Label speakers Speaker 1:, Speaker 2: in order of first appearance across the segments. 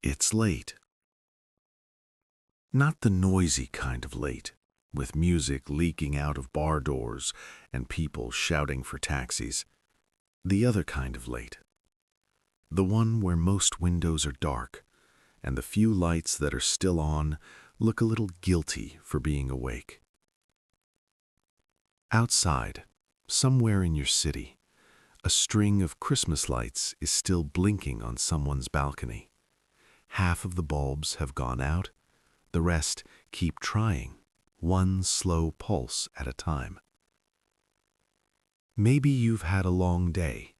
Speaker 1: It's late. Not the noisy kind of late, with music leaking out of bar doors and people shouting for taxis. The other kind of late. The one where most windows are dark, and the few lights that are still on look a little guilty for being awake. Outside, somewhere in your city, a string of Christmas lights is still blinking on someone's balcony. Half of the bulbs have gone out, the rest keep trying, one slow pulse at a time. Maybe you've had a long day.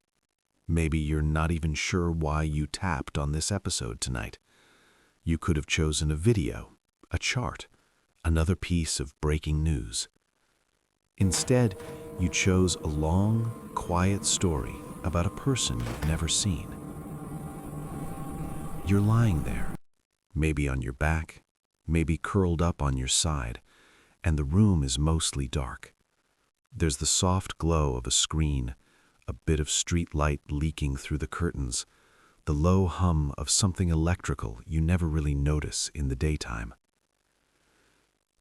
Speaker 1: Maybe you're not even sure why you tapped on this episode tonight. You could have chosen a video, a chart, another piece of breaking news. Instead, you chose a long, quiet story about a person you've never seen. You're lying there, maybe on your back, maybe curled up on your side, and the room is mostly dark. There's the soft glow of a screen, a bit of street light leaking through the curtains, the low hum of something electrical you never really notice in the daytime.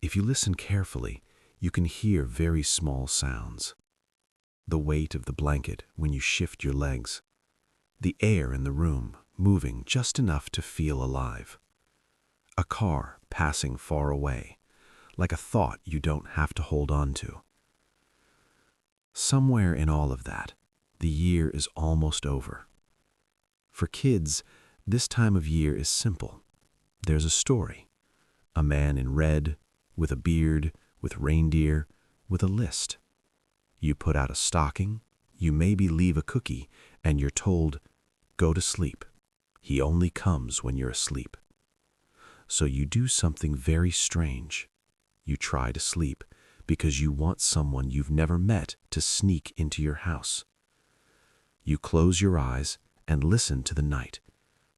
Speaker 1: If you listen carefully, you can hear very small sounds. The weight of the blanket when you shift your legs, the air in the room moving just enough to feel alive. A car passing far away, like a thought you don't have to hold on to. Somewhere in all of that, the year is almost over. For kids, this time of year is simple. There's a story. A man in red, with a beard, with reindeer, with a list. You put out a stocking, you maybe leave a cookie, and you're told, go to sleep. He only comes when you're asleep. So you do something very strange. You try to sleep because you want someone you've never met to sneak into your house. You close your eyes and listen to the night,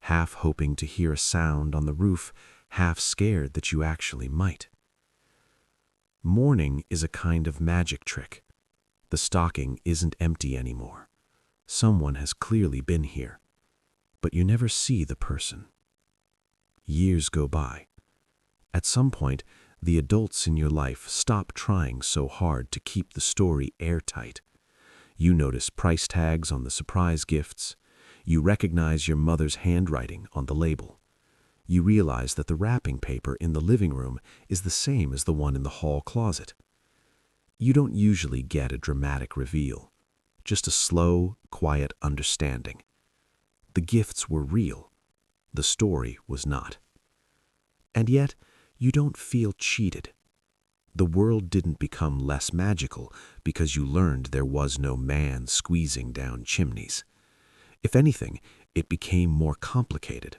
Speaker 1: half hoping to hear a sound on the roof, half scared that you actually might. Morning is a kind of magic trick. The stocking isn't empty anymore. Someone has clearly been here, but you never see the person. Years go by. At some point, the adults in your life stop trying so hard to keep the story airtight. You notice price tags on the surprise gifts. You recognize your mother's handwriting on the label. You realize that the wrapping paper in the living room is the same as the one in the hall closet. You don't usually get a dramatic reveal, just a slow, quiet understanding. The gifts were real. The story was not. And yet, you don't feel cheated. The world didn't become less magical because you learned there was no man squeezing down chimneys. If anything, it became more complicated,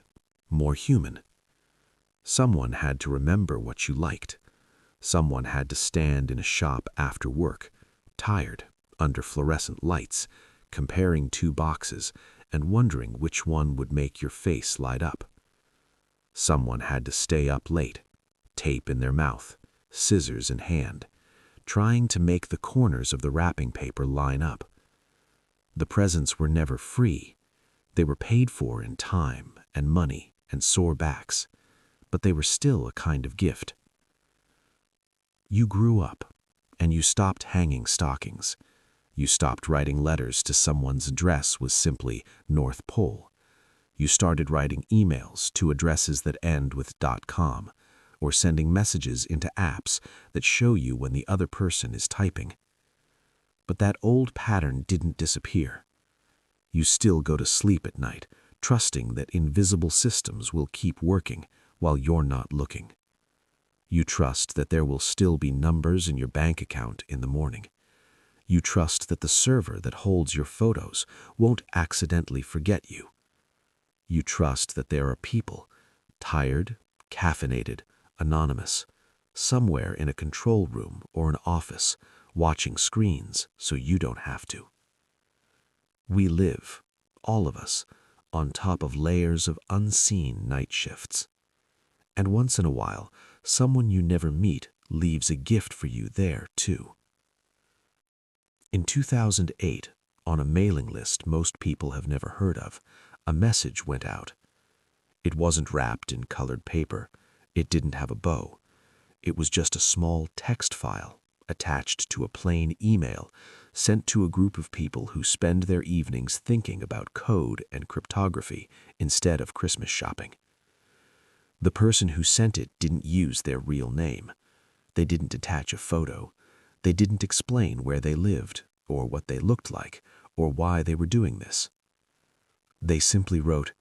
Speaker 1: more human. Someone had to remember what you liked. Someone had to stand in a shop after work, tired, under fluorescent lights, comparing two boxes and wondering which one would make your face light up. Someone had to stay up late, tape in their mouth, scissors in hand, trying to make the corners of the wrapping paper line up. The presents were never free. They were paid for in time and money and sore backs, but they were still a kind of gift. You grew up, and you stopped hanging stockings. You stopped writing letters to someone's address was simply North Pole. You started writing emails to addresses that end with .com, or sending messages into apps that show you when the other person is typing. But that old pattern didn't disappear. You still go to sleep at night, trusting that invisible systems will keep working while you're not looking. You trust that there will still be numbers in your bank account in the morning. You trust that the server that holds your photos won't accidentally forget you. You trust that there are people, tired, caffeinated, anonymous, somewhere in a control room or an office, watching screens so you don't have to. We live, all of us, on top of layers of unseen night shifts. And once in a while, someone you never meet leaves a gift for you there, too. In 2008, on a mailing list most people have never heard of, a message went out. It wasn't wrapped in colored paper. It didn't have a bow. It was just a small text file attached to a plain email sent to a group of people who spend their evenings thinking about code and cryptography instead of Christmas shopping. The person who sent it didn't use their real name. They didn't attach a photo. They didn't explain where they lived, or what they looked like, or why they were doing this. They simply wrote,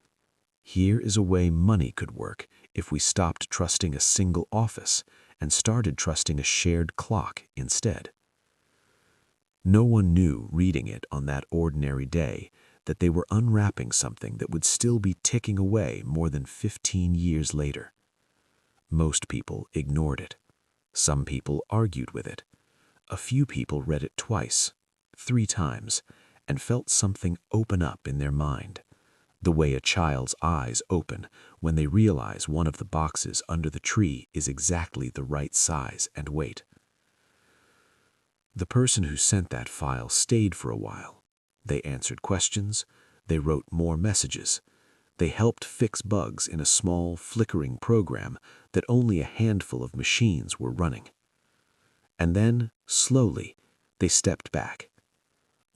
Speaker 1: "Here is a way money could work if we stopped trusting a single office and started trusting a shared clock instead." No one knew, reading it on that ordinary day, that they were unwrapping something that would still be ticking away more than 15 years later. Most people ignored it. Some people argued with it. A few people read it twice, 3 times, and felt something open up in their mind, the way a child's eyes open when they realize one of the boxes under the tree is exactly the right size and weight. The person who sent that file stayed for a while. They answered questions. They wrote more messages. They helped fix bugs in a small, flickering program that only a handful of machines were running. And then, slowly, they stepped back.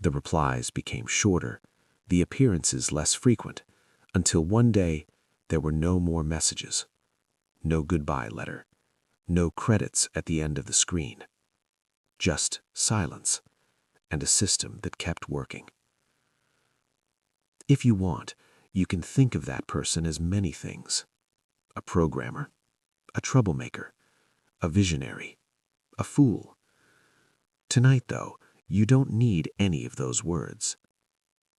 Speaker 1: The replies became shorter, the appearances less frequent, until one day there were no more messages, no goodbye letter, no credits at the end of the screen. Just silence and a system that kept working. If you want, you can think of that person as many things: a programmer, a troublemaker, a visionary, a fool. Tonight, though, you don't need any of those words.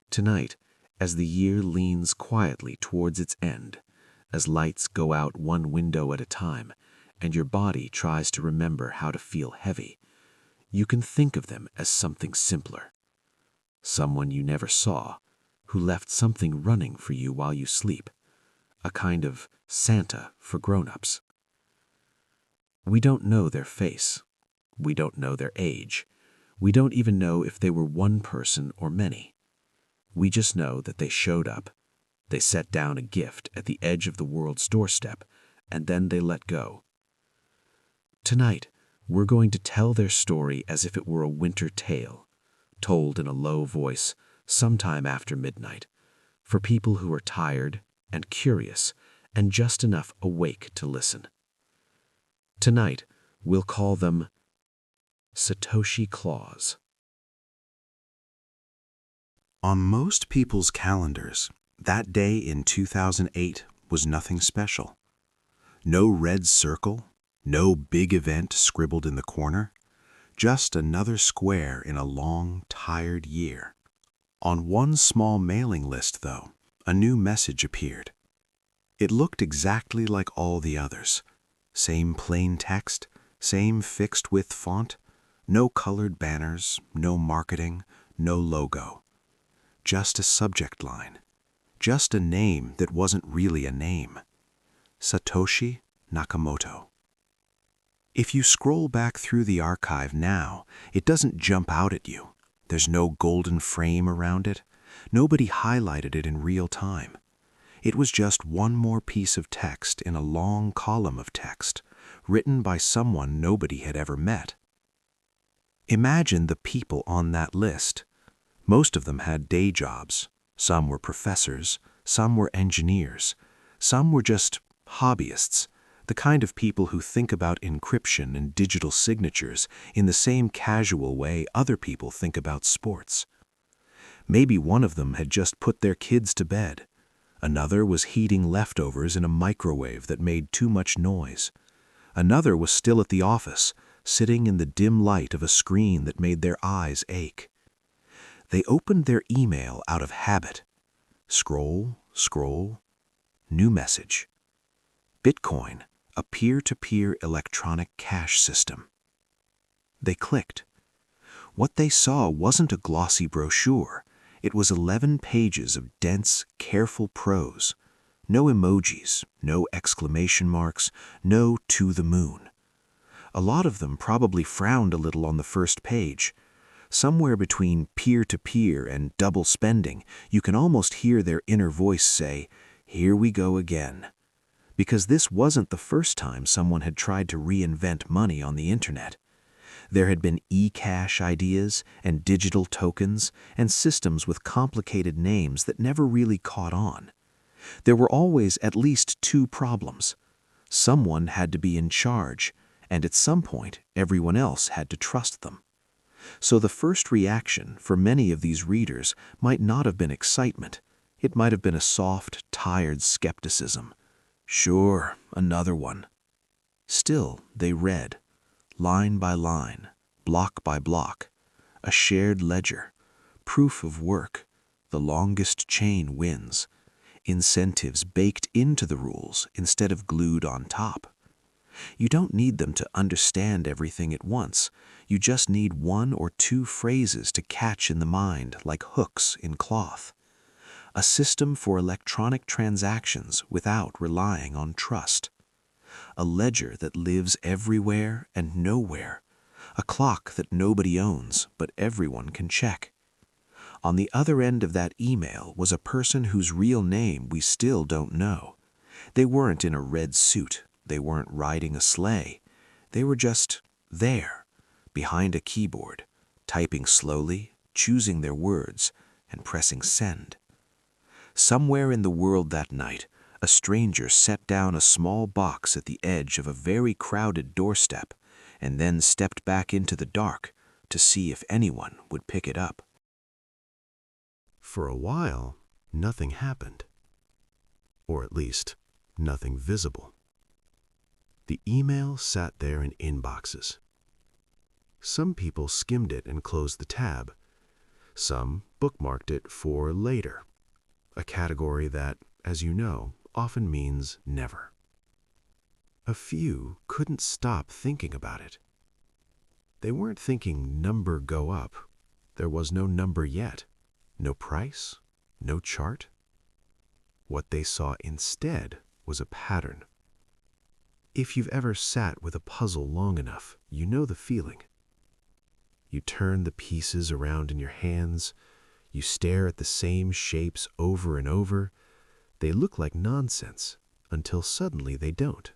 Speaker 1: Tonight, as the year leans quietly towards its end, as lights go out one window at a time, and your body tries to remember how to feel heavy, you can think of them as something simpler. Someone you never saw, who left something running for you while you sleep, a kind of Santa for grown-ups. We don't know their face. We don't know their age. We don't even know if they were one person or many. We just know that they showed up. They set down a gift at the edge of the world's doorstep, and then they let go. Tonight, we're going to tell their story as if it were a winter tale, told in a low voice sometime after midnight, for people who are tired and curious and just enough awake to listen. Tonight, we'll call them Satoshi Claus.
Speaker 2: On most people's calendars, that day in 2008 was nothing special. No red circle, no big event scribbled in the corner, just another square in a long, tired year. On one small mailing list, though, a new message appeared. It looked exactly like all the others. Same plain text, same fixed-width font, no colored banners, no marketing, no logo. Just a subject line. Just a name that wasn't really a name. Satoshi Nakamoto. If you scroll back through the archive now, it doesn't jump out at you. There's no golden frame around it. Nobody highlighted it in real time. It was just one more piece of text in a long column of text, written by someone nobody had ever met. Imagine the people on that list. Most of them had day jobs. Some were professors, some were engineers, some were just hobbyists, the kind of people who think about encryption and digital signatures in the same casual way other people think about sports. Maybe one of them had just put their kids to bed. Another was heating leftovers in a microwave that made too much noise. Another was still at the office, sitting in the dim light of a screen that made their eyes ache. They opened their email out of habit. Scroll, scroll. New message. Bitcoin, a peer-to-peer electronic cash system. They clicked. What they saw wasn't a glossy brochure. It was 11 pages of dense, careful prose. No emojis, no exclamation marks, no "to the moon." A lot of them probably frowned a little on the first page. Somewhere between peer-to-peer and double spending, you can almost hear their inner voice say, Here we go again. Because this wasn't the first time someone had tried to reinvent money on the internet. There had been e-cash ideas and digital tokens and systems with complicated names that never really caught on. There were always at least two problems. Someone had to be in charge, and at some point, everyone else had to trust them. So the first reaction for many of these readers might not have been excitement. It might have been a soft, tired skepticism. Sure, another one. Still, they read, line by line, block by block, a shared ledger, proof of work, the longest chain wins, incentives baked into the rules instead of glued on top. You don't need them to understand everything at once. You just need one or two phrases to catch in the mind like hooks in cloth. A system for electronic transactions without relying on trust. A ledger that lives everywhere and nowhere. A clock that nobody owns, but everyone can check. On the other end of that email was a person whose real name we still don't know. They weren't in a red suit. They weren't riding a sleigh. They were just there, behind a keyboard, typing slowly, choosing their words, and pressing send. Somewhere in the world that night, a stranger set down a small box at the edge of a very crowded doorstep and then stepped back into the dark to see if anyone would pick it up.
Speaker 1: For a while, nothing happened. Or at least, nothing visible. The email sat there in inboxes. Some people skimmed it and closed the tab. Some bookmarked it for later, a category that, as you know, often means never. A few couldn't stop thinking about it. They weren't thinking number go up. There was no number yet, no price, no chart. What they saw instead was a pattern. If you've ever sat with a puzzle long enough, you know the feeling. You turn the pieces around in your hands, you stare at the same shapes over and over. They look like nonsense until suddenly they don't.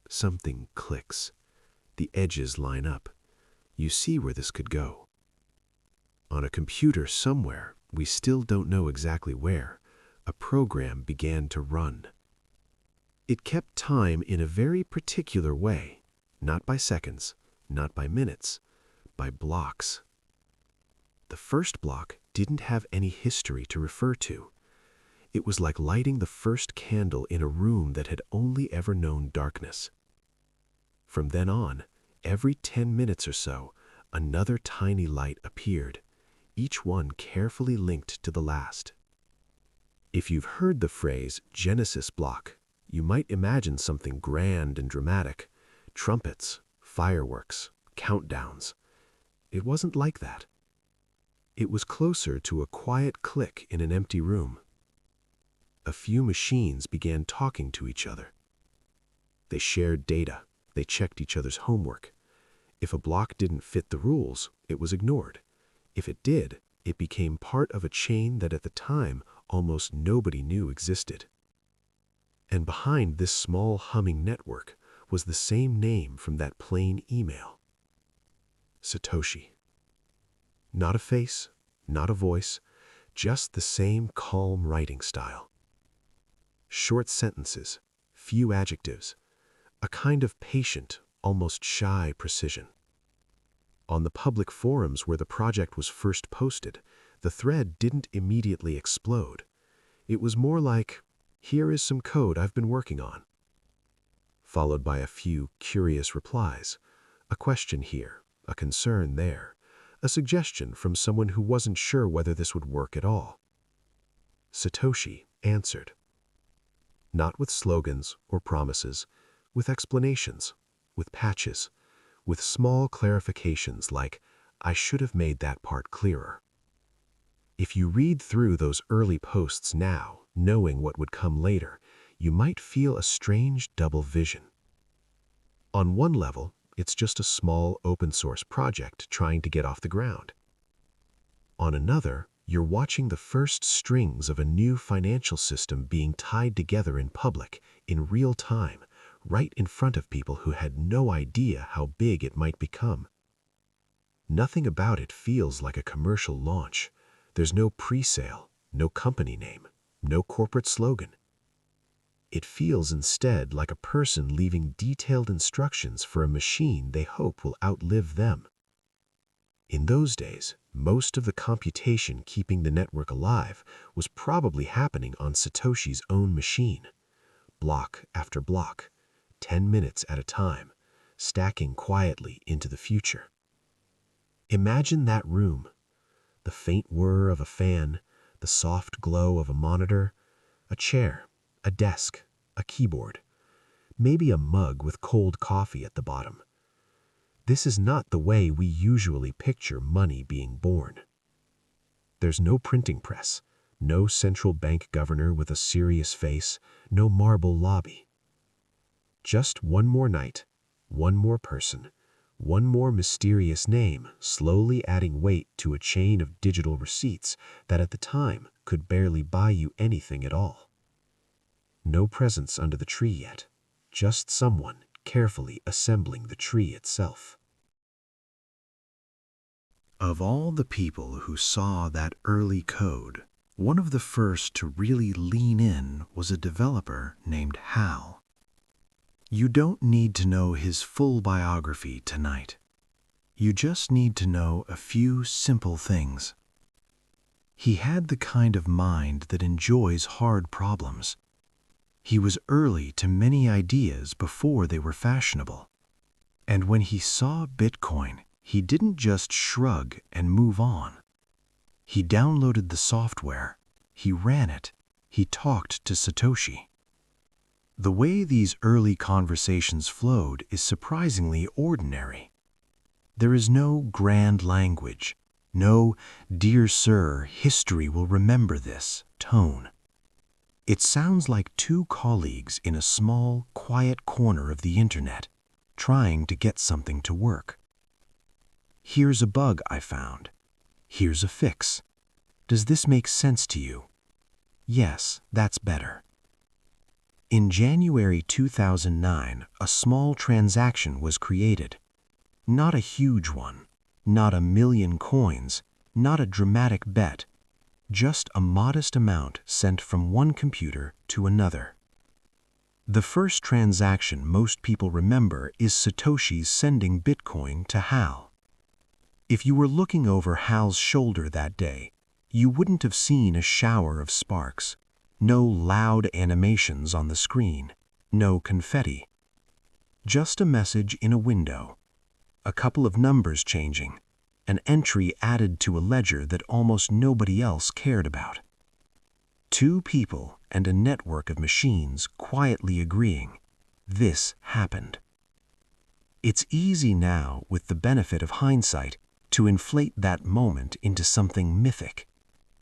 Speaker 1: Something clicks. The edges line up. You see where this could go. On a computer somewhere, we still don't know exactly where, a program began to run. It kept time in a very particular way, not by seconds, not by minutes, by blocks. The first block didn't have any history to refer to. It was like lighting the first candle in a room that had only ever known darkness. From then on, every 10 minutes or so, another tiny light appeared, each one carefully linked to the last. If you've heard the phrase Genesis block, you might imagine something grand and dramatic, trumpets, fireworks, countdowns. It wasn't like that. It was closer to a quiet click in an empty room. A few machines began talking to each other. They shared data. They checked each other's homework. If a block didn't fit the rules, it was ignored. If it did, it became part of a chain that at the time almost nobody knew existed. And behind this small humming network was the same name from that plain email. Satoshi. Not a face, not a voice, just the same calm writing style. Short sentences, few adjectives, a kind of patient, almost shy precision. On the public forums where the project was first posted, the thread didn't immediately explode. It was more like, "Here is some code I've been working on," followed by a few curious replies, a question here, a concern there, a suggestion from someone who wasn't sure whether this would work at all. Satoshi answered. Not with slogans or promises, with explanations, with patches, with small clarifications like, "I should have made that part clearer." If you read through those early posts now, knowing what would come later, you might feel a strange double vision. On one level, it's just a small open source project trying to get off the ground. On another, You're watching the first strings of a new financial system being tied together in public, in real time, right in front of people who had no idea how big it might become. Nothing about it feels like a commercial launch. There's no pre-sale, no company name, no corporate slogan. It feels instead like a person leaving detailed instructions for a machine they hope will outlive them. In those days, most of the computation keeping the network alive was probably happening on Satoshi's own machine, block after block, 10 minutes at a time, stacking quietly into the future. Imagine that room, the faint whir of a fan, the soft glow of a monitor, a chair, a desk, a keyboard, maybe a mug with cold coffee at the bottom. This is not the way we usually picture money being born. There's no printing press, no central bank governor with a serious face, no marble lobby. Just one more night, one more person, one more mysterious name slowly adding weight to a chain of digital receipts that at the time could barely buy you anything at all. No presents under the tree yet, just someone carefully assembling the tree itself.
Speaker 2: Of all the people who saw that early code, one of the first to really lean in was a developer named Hal. You don't need to know his full biography tonight. You just need to know a few simple things. He had the kind of mind that enjoys hard problems. He was early to many ideas before they were fashionable. And when he saw Bitcoin, he didn't just shrug and move on. He downloaded the software, he ran it, he talked to Satoshi. The way these early conversations flowed is surprisingly ordinary. There is no grand language, no "Dear Sir, history will remember this" tone. It sounds like two colleagues in a small, quiet corner of the internet, trying to get something to work. Here's a bug I found. Here's a fix. Does this make sense to you? Yes, that's better. In January 2009, a small transaction was created. Not a huge one, not 1,000,000 coins, not a dramatic bet, just a modest amount sent from one computer to another. The first transaction most people remember is Satoshi's sending Bitcoin to Hal. If you were looking over Hal's shoulder that day, you wouldn't have seen a shower of sparks, no loud animations on the screen, no confetti. Just a message in a window, a couple of numbers changing, an entry added to a ledger that almost nobody else cared about. Two people and a network of machines quietly agreeing, this happened. It's easy now, with the benefit of hindsight, to inflate that moment into something mythic,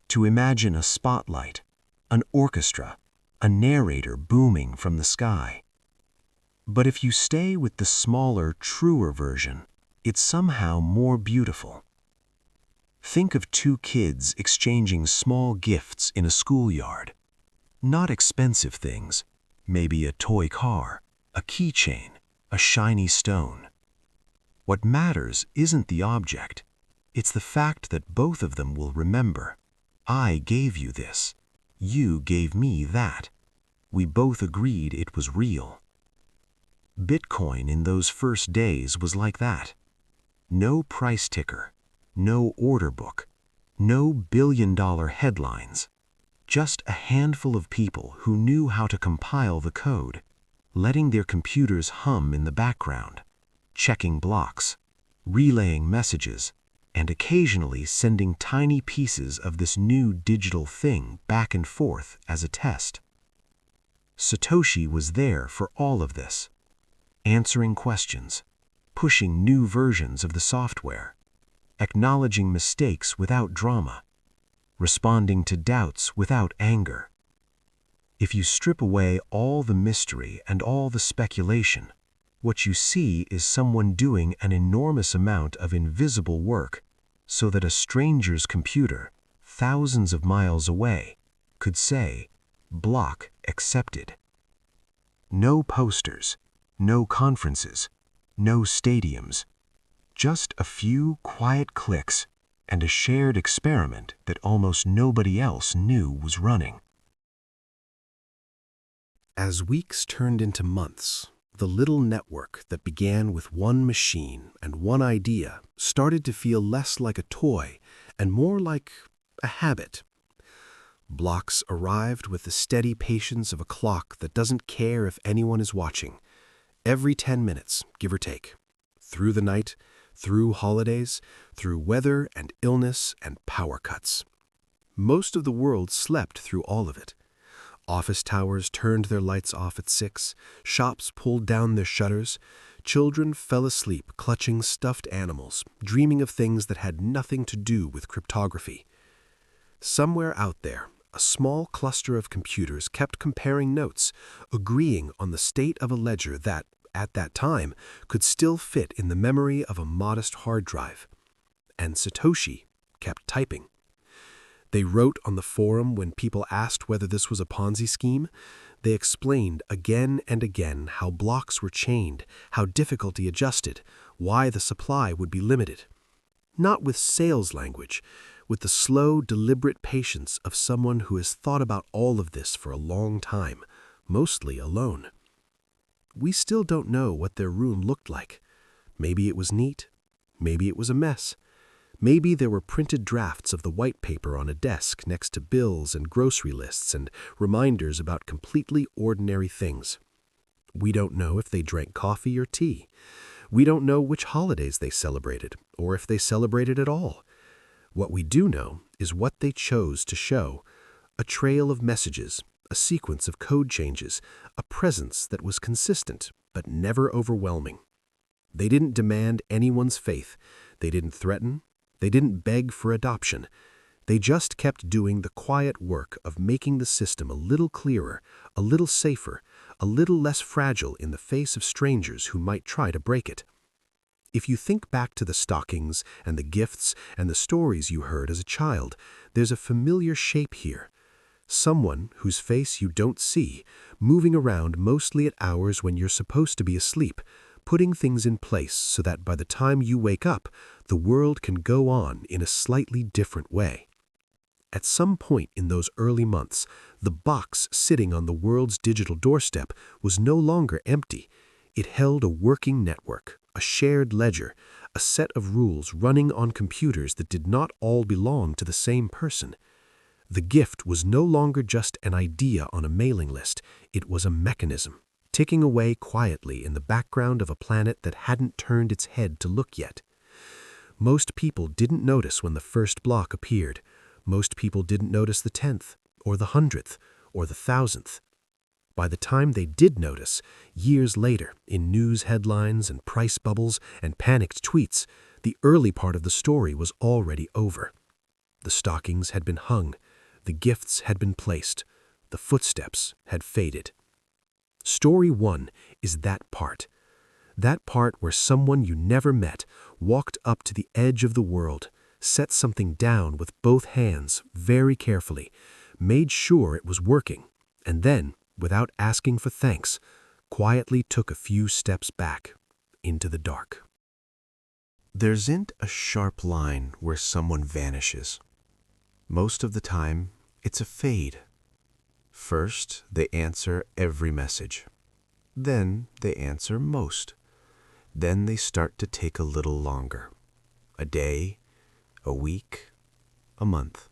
Speaker 2: to imagine a spotlight, an orchestra, a narrator booming from the sky. But if you stay with the smaller, truer version, it's somehow more beautiful. Think of two kids exchanging small gifts in a schoolyard. Not expensive things, maybe a toy car, a keychain, a shiny stone. What matters isn't the object, it's the fact that both of them will remember. I gave you this, you gave me that. We both agreed it was real. Bitcoin in those first days was like that. No price ticker, no order book, no billion-dollar headlines. Just a handful of people who knew how to compile the code, letting their computers hum in the background, checking blocks, relaying messages, and occasionally sending tiny pieces of this new digital thing back and forth as a test. Satoshi was there for all of this, answering questions, pushing new versions of the software, acknowledging mistakes without drama, responding to doubts without anger. If you strip away all the mystery and all the speculation, what you see is someone doing an enormous amount of invisible work so that a stranger's computer, thousands of miles away, could say, "Block accepted." No posters, no conferences, no stadiums, just a few quiet clicks and a shared experiment that almost nobody else knew was running. As weeks turned into months, the little network that began with one machine and one idea started to feel less like a toy and more like a habit. Blocks arrived with the steady patience of a clock that doesn't care if anyone is watching. Every 10 minutes, give or take. Through the night, through holidays, through weather and illness and power cuts. Most of the world slept through all of it. Office towers turned their lights off at 6, shops pulled down their shutters, children fell asleep clutching stuffed animals, dreaming of things that had nothing to do with cryptography. Somewhere out there, a small cluster of computers kept comparing notes, agreeing on the state of a ledger that, at that time, could still fit in the memory of a modest hard drive. And Satoshi kept typing. They wrote on the forum when people asked whether this was a Ponzi scheme. They explained again and again how blocks were chained, how difficulty adjusted, why the supply would be limited. Not with sales language, with the slow, deliberate patience of someone who has thought about all of this for a long time, mostly alone. We still don't know what their room looked like. Maybe it was neat. Maybe it was a mess. Maybe there were printed drafts of the white paper on a desk next to bills and grocery lists and reminders about completely ordinary things. We don't know if they drank coffee or tea. We don't know which holidays they celebrated, or if they celebrated at all. What we do know is what they chose to show: a trail of messages, a sequence of code changes, a presence that was consistent but never overwhelming. They didn't demand anyone's faith. They didn't threaten. They didn't beg for adoption. They just kept doing the quiet work of making the system a little clearer, a little safer, a little less fragile in the face of strangers who might try to break it. If you think back to the stockings and the gifts and the stories you heard as a child, there's a familiar shape here. Someone whose face you don't see, moving around mostly at hours when you're supposed to be asleep, putting things in place so that by the time you wake up, the world can go on in a slightly different way. At some point in those early months, the box sitting on the world's digital doorstep was no longer empty. It held a working network, a shared ledger, a set of rules running on computers that did not all belong to the same person. The gift was no longer just an idea on a mailing list. It was a mechanism, ticking away quietly in the background of a planet that hadn't turned its head to look yet. Most people didn't notice when the first block appeared. Most people didn't notice the 10th, or the 100th, or the 1000th. By the time they did notice, years later, in news headlines and price bubbles and panicked tweets, the early part of the story was already over. The stockings had been hung, the gifts had been placed, the footsteps had faded. Story 1 is that part where someone you never met walked up to the edge of the world, set something down with both hands very carefully, made sure it was working, and then, without asking for thanks, quietly took a few steps back into the dark. There isn't a sharp line where someone vanishes. Most of the time, it's a fade. First, they answer every message. Then they answer most. Then they start to take a little longer. A day, a week, a month.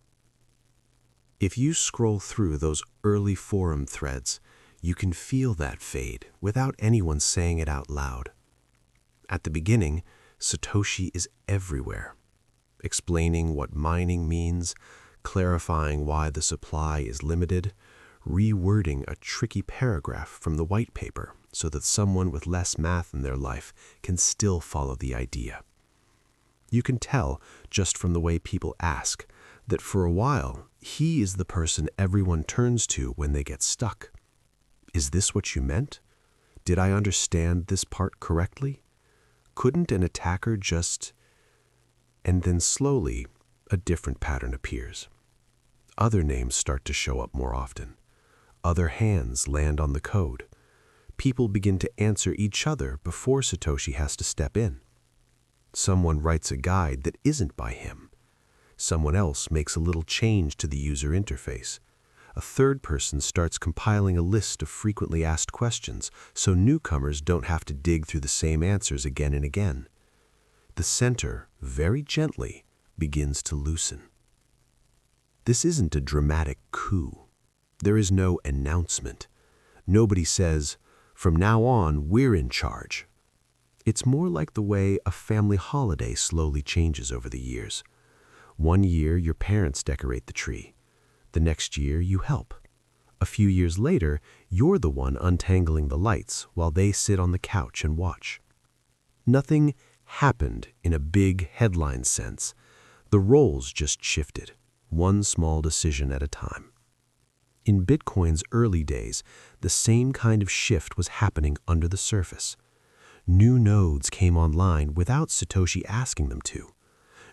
Speaker 2: If you scroll through those early forum threads, you can feel that fade without anyone saying it out loud. At the beginning, Satoshi is everywhere, explaining what mining means, clarifying why the supply is limited, rewording a tricky paragraph from the white paper so that someone with less math in their life can still follow the idea. You can tell, just from the way people ask, that for a while, he is the person everyone turns to when they get stuck. Is this what you meant? Did I understand this part correctly? Couldn't an attacker just... And then slowly, a different pattern appears.
Speaker 3: Other names start to show up more often. Other hands land on the code. People begin to answer each other before Satoshi has to step in. Someone writes a guide that isn't by him. Someone else makes a little change to the user interface. A third person starts compiling a list of frequently asked questions so newcomers don't have to dig through the same answers again and again. The center, very gently, begins to loosen. This isn't a dramatic coup. There is no announcement. Nobody says, "From now on, we're in charge." It's more like the way a family holiday slowly changes over the years. One year, your parents decorate the tree. The next year, you help. A few years later, you're the one untangling the lights while they sit on the couch and watch. Nothing happened in a big headline sense. The roles just shifted, one small decision at a time. In Bitcoin's early days, the same kind of shift was happening under the surface. New nodes came online without Satoshi asking them to.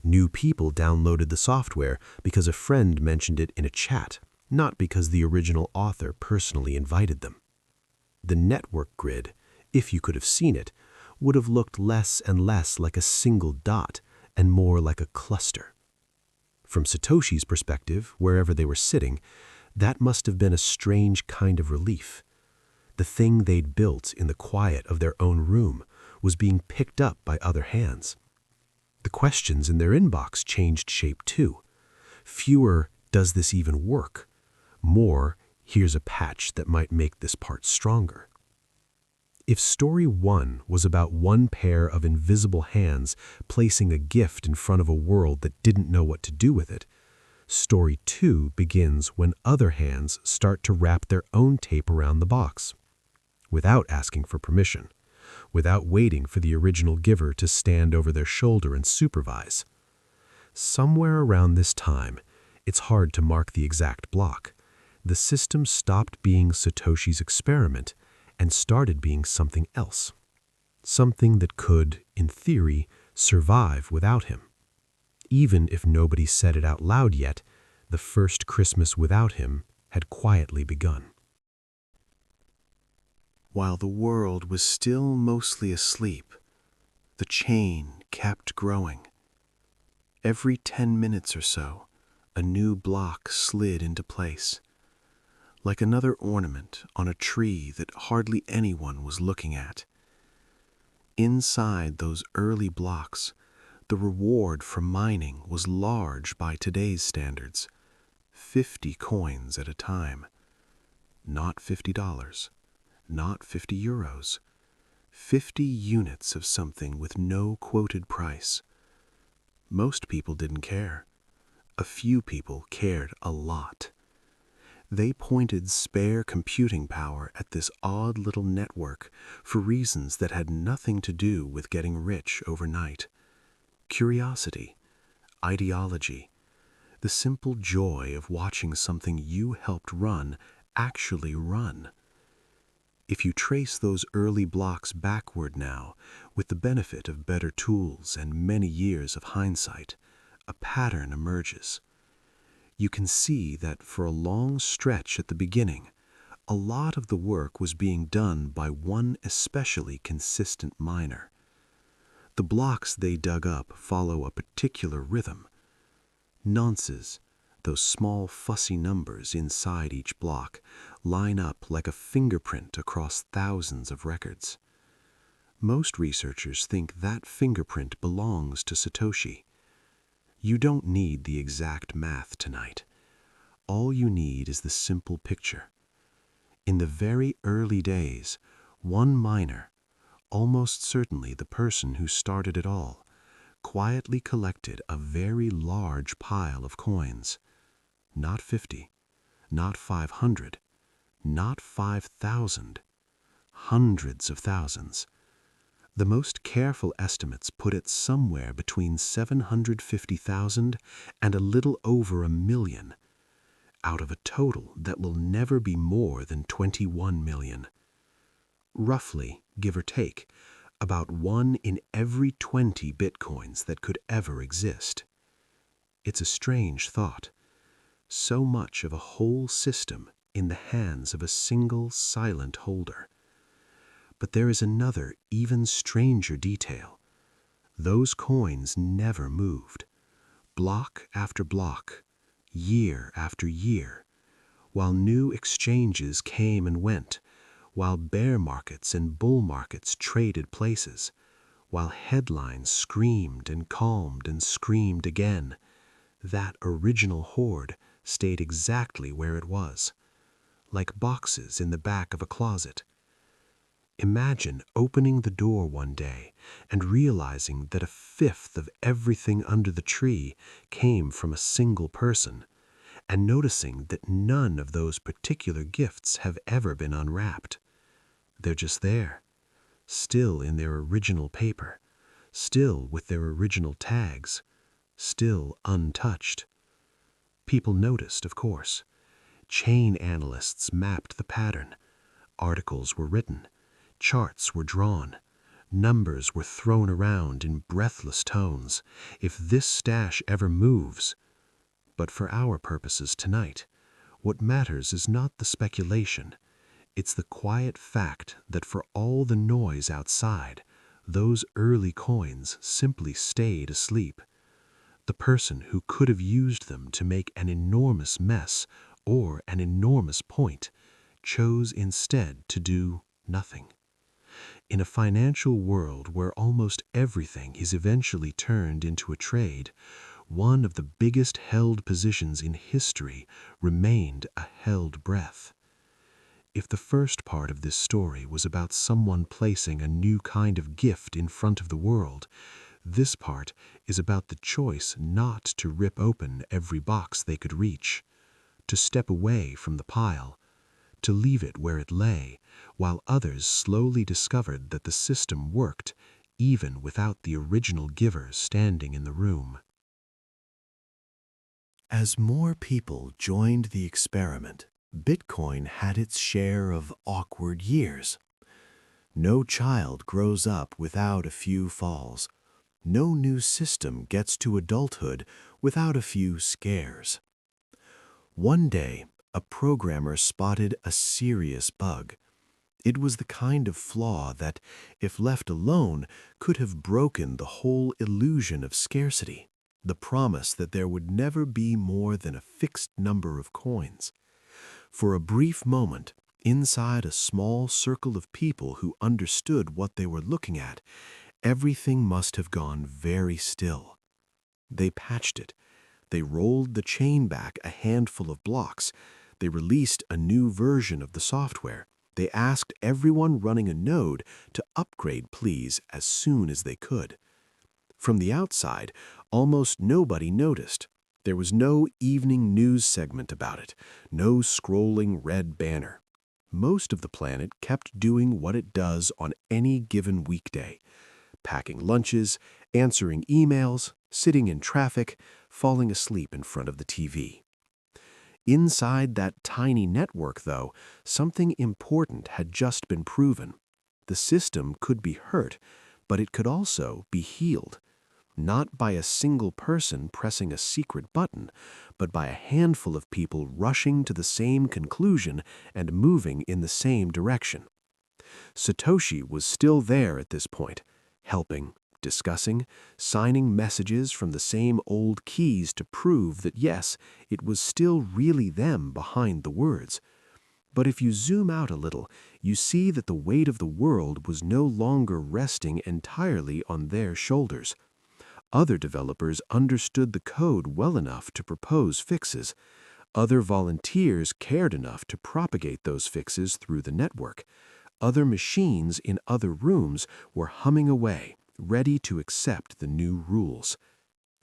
Speaker 3: New people downloaded the software because a friend mentioned it in a chat, not because the original author personally invited them. The network grid, if you could have seen it, would have looked less and less like a single dot and more like a cluster. From Satoshi's perspective, wherever they were sitting, that must have been a strange kind of relief. The thing they'd built in the quiet of their own room was being picked up by other hands. The questions in their inbox changed shape too. Fewer, "Does this even work?" More, "Here's a patch that might make this part stronger." If story 1 was about one pair of invisible hands placing a gift in front of a world that didn't know what to do with it, story 2 begins when other hands start to wrap their own tape around the box, without asking for permission, without waiting for the original giver to stand over their shoulder and supervise. Somewhere around this time, it's hard to mark the exact block, the system stopped being Satoshi's experiment and started being something else. Something that could, in theory, survive without him. Even if nobody said it out loud yet, the first Christmas without him had quietly begun.
Speaker 2: While the world was still mostly asleep, the chain kept growing. Every 10 minutes or so, a new block slid into place, like another ornament on a tree that hardly anyone was looking at. Inside those early blocks, the reward for mining was large by today's standards, 50 coins at a time. Not $50, not 50 euros, 50 units of something with no quoted price. Most people didn't care. A few people cared a lot. They pointed spare computing power at this odd little network for reasons that had nothing to do with getting rich overnight. Curiosity, ideology, the simple joy of watching something you helped run actually run. If you trace those early blocks backward now, with the benefit of better tools and many years of hindsight, a pattern emerges. You can see that for a long stretch at the beginning, a lot of the work was being done by one especially consistent miner. The blocks they dug up follow a particular rhythm. Nonces, those small fussy numbers inside each block, line up like a fingerprint across thousands of records. Most researchers think that fingerprint belongs to Satoshi. You don't need the exact math tonight. All you need is the simple picture. In the very early days, one miner, almost certainly the person who started it all, quietly collected a very large pile of coins. Not 50, not 500, not 5,000, hundreds of thousands. The most careful estimates put it somewhere between 750,000 and a little over 1 million, out of a total that will never be more than 21 million. Roughly, give or take, about 1 in every 20 bitcoins that could ever exist. It's a strange thought.
Speaker 1: So much of a whole system in the hands of a single silent holder. But there is another, even stranger detail. Those coins never moved. Block after block, year after year, while new exchanges came and went, while bear markets and bull markets traded places, while headlines screamed and calmed and screamed again, that original hoard stayed exactly where it was, like boxes in the back of a closet. Imagine opening the door one day and realizing that a fifth of everything under the tree came from a single person, and noticing that none of those particular gifts have ever been unwrapped. They're just there, still in their original paper, still with their original tags, still untouched. People noticed, of course. Chain analysts mapped the pattern. Articles were written. Charts were drawn. Numbers were thrown around in breathless tones. If this stash ever moves. But for our purposes tonight, what matters is not the speculation. It's the quiet fact that for all the noise outside, those early coins simply stayed asleep. The person who could have used them to make an enormous mess or an enormous point chose instead to do nothing. In a financial world where almost everything is eventually turned into a trade, one of the biggest held positions in history remained a held breath. If the first part of this story was about someone placing a new kind of gift in front of the world, this part is about the choice not to rip open every box they could reach, to step away from the pile, to leave it where it lay, while others slowly discovered that the system worked, even without the original givers standing in the room. As more people joined the experiment, Bitcoin had its share of awkward years. No child grows up without a few falls. No new system gets to adulthood without a few scares. One day, a programmer spotted a serious bug. It was the kind of flaw that, if left alone, could have broken the whole illusion of scarcity, the promise that there would never be more than a fixed number of coins. For a brief moment, inside a small circle of people who understood what they were looking at, everything must have gone very still. They patched it. They rolled the chain back a handful of blocks. They released a new version of the software. They asked everyone running a node to upgrade, please, as soon as they could. From the outside, almost nobody noticed. There was no evening news segment about it, no scrolling red banner. Most of the planet kept doing what it does on any given weekday: packing lunches, answering emails, sitting in traffic, falling asleep in front of the TV. Inside that tiny network, though, something important had just been proven. The system could be hurt, but it could also be healed. Not by a single person pressing a secret button, but by a handful of people rushing to the same conclusion and moving in the same direction. Satoshi was still there at this point, helping, discussing, signing messages from the same old keys to prove that yes, it was still really them behind the words. But if you zoom out a little, you see that the weight of the world was no longer resting entirely on their shoulders. Other developers understood the code well enough to propose fixes. Other volunteers cared enough to propagate those fixes through the network. Other machines in other rooms were humming away, ready to accept the new rules.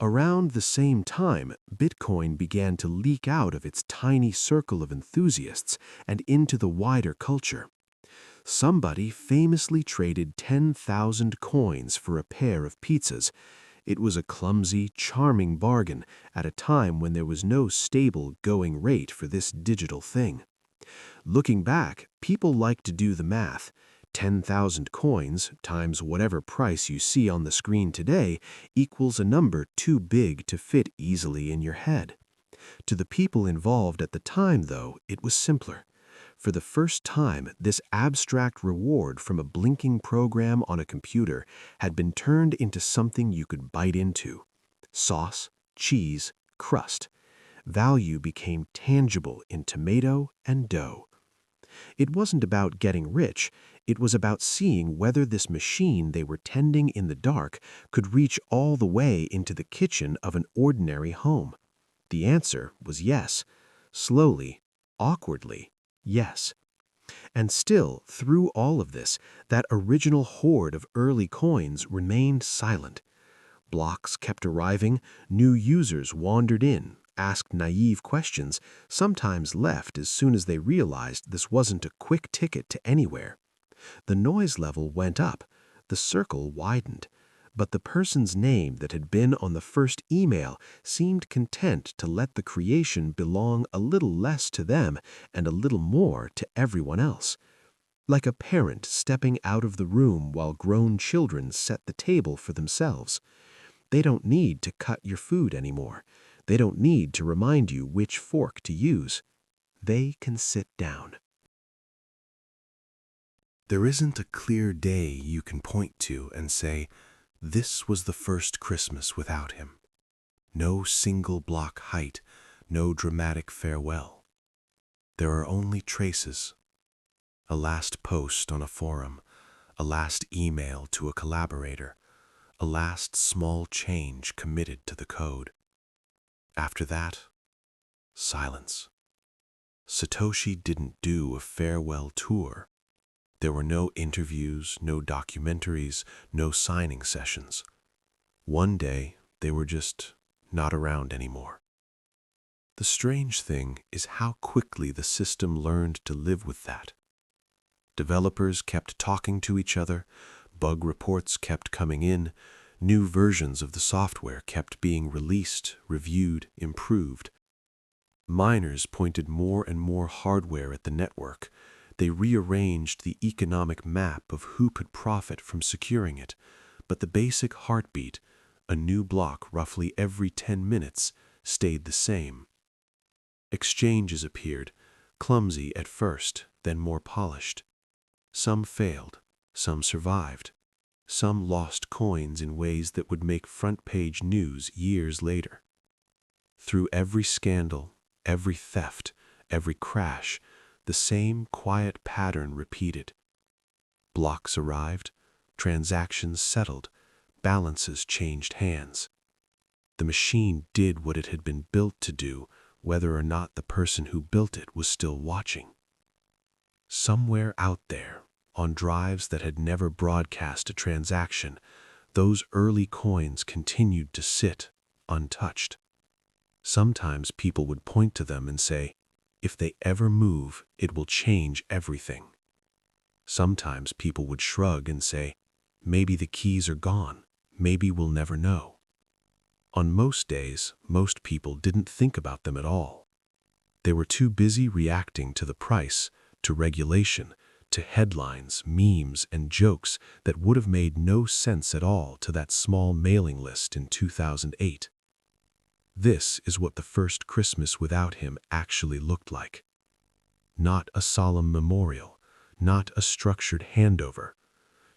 Speaker 1: Around the same time, Bitcoin began to leak out of its tiny circle of enthusiasts and into the wider culture. Somebody famously traded 10,000 coins for a pair of pizzas. It was a clumsy, charming bargain at a time when there was no stable going rate for this digital thing. Looking back, people like to do the math. 10,000 coins times whatever price you see on the screen today equals a number too big to fit easily in your head. To the people involved at the time, though, it was simpler. For the first time, this abstract reward from a blinking program on a computer had been turned into something you could bite into. Sauce, cheese, crust. Value became tangible in tomato and dough. It wasn't about getting rich, it was about seeing whether this machine they were tending in the dark could reach all the way into the kitchen of an ordinary home. The answer was yes. Slowly, awkwardly, yes. And still, through all of this, that original horde of early coins remained silent. Blocks kept arriving, new users wandered in, asked naive questions, sometimes left as soon as they realized this wasn't a quick ticket to anywhere. The noise level went up, the circle widened, but the person's name that had been on the first email seemed content to let the creation belong a little less to them and a little more to everyone else. Like a parent stepping out of the room while grown children set the table for themselves. They don't need to cut your food anymore. They don't need to remind you which fork to use. They can sit down.
Speaker 3: There isn't a clear day you can point to and say, this was the first Christmas without him. No single block height, no dramatic farewell. There are only traces. A last post on a forum, a last email to a collaborator, a last small change committed to the code. After that, silence. Satoshi didn't do a farewell tour. There were no interviews, no documentaries, no signing sessions. One day, they were just not around anymore. The strange thing is how quickly the system learned to live with that. Developers kept talking to each other, bug reports kept coming in, new versions of the software kept being released, reviewed, improved. Miners pointed more and more hardware at the network. They rearranged the economic map of who could profit from securing it, but the basic heartbeat, a new block roughly every 10 minutes, stayed the same. Exchanges appeared, clumsy at first, then more polished. Some failed, some survived. Some lost coins in ways that would make front-page news years later. Through every scandal, every theft, every crash, the same quiet pattern repeated. Blocks arrived, transactions settled, balances changed hands. The machine did what it had been built to do, whether or not the person who built it was still watching. Somewhere out there, on drives that had never broadcast a transaction, those early coins continued to sit, untouched. Sometimes people would point to them and say, if they ever move, it will change everything. Sometimes people would shrug and say, maybe the keys are gone, maybe we'll never know. On most days, most people didn't think about them at all. They were too busy reacting to the price, to regulation, to headlines, memes, and jokes that would have made no sense at all to that small mailing list in 2008. This is what the first Christmas without him actually looked like. Not a solemn memorial, not a structured handover,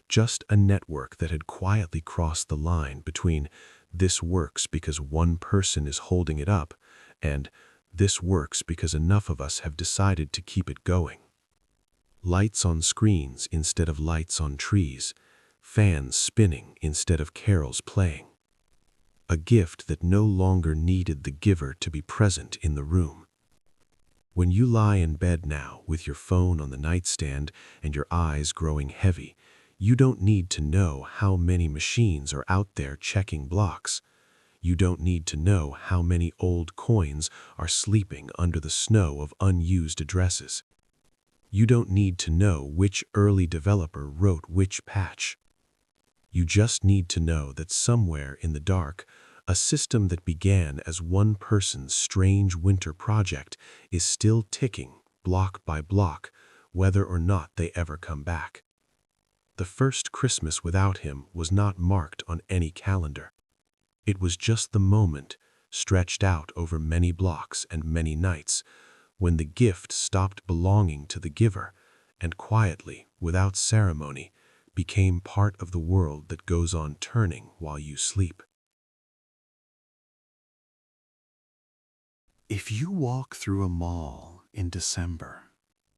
Speaker 3: just a network that had quietly crossed the line between this works because one person is holding it up and this works because enough of us have decided to keep it going. Lights on screens instead of lights on trees, fans spinning instead of carols playing. A gift that no longer needed the giver to be present in the room. When you lie in bed now with your phone on the nightstand and your eyes growing heavy, you don't need to know how many machines are out there checking blocks. You don't need to know how many old coins are sleeping under the snow of unused addresses. You don't need to know which early developer wrote which patch. You just need to know that somewhere in the dark, a system that began as one person's strange winter project is still ticking, block by block, whether or not they ever come back. The first Christmas without him was not marked on any calendar. It was just the moment,
Speaker 1: stretched out over many blocks and many nights, when the gift stopped belonging to the giver and quietly, without ceremony, became part of the world that goes on turning while you sleep.
Speaker 2: If you walk through a mall in December,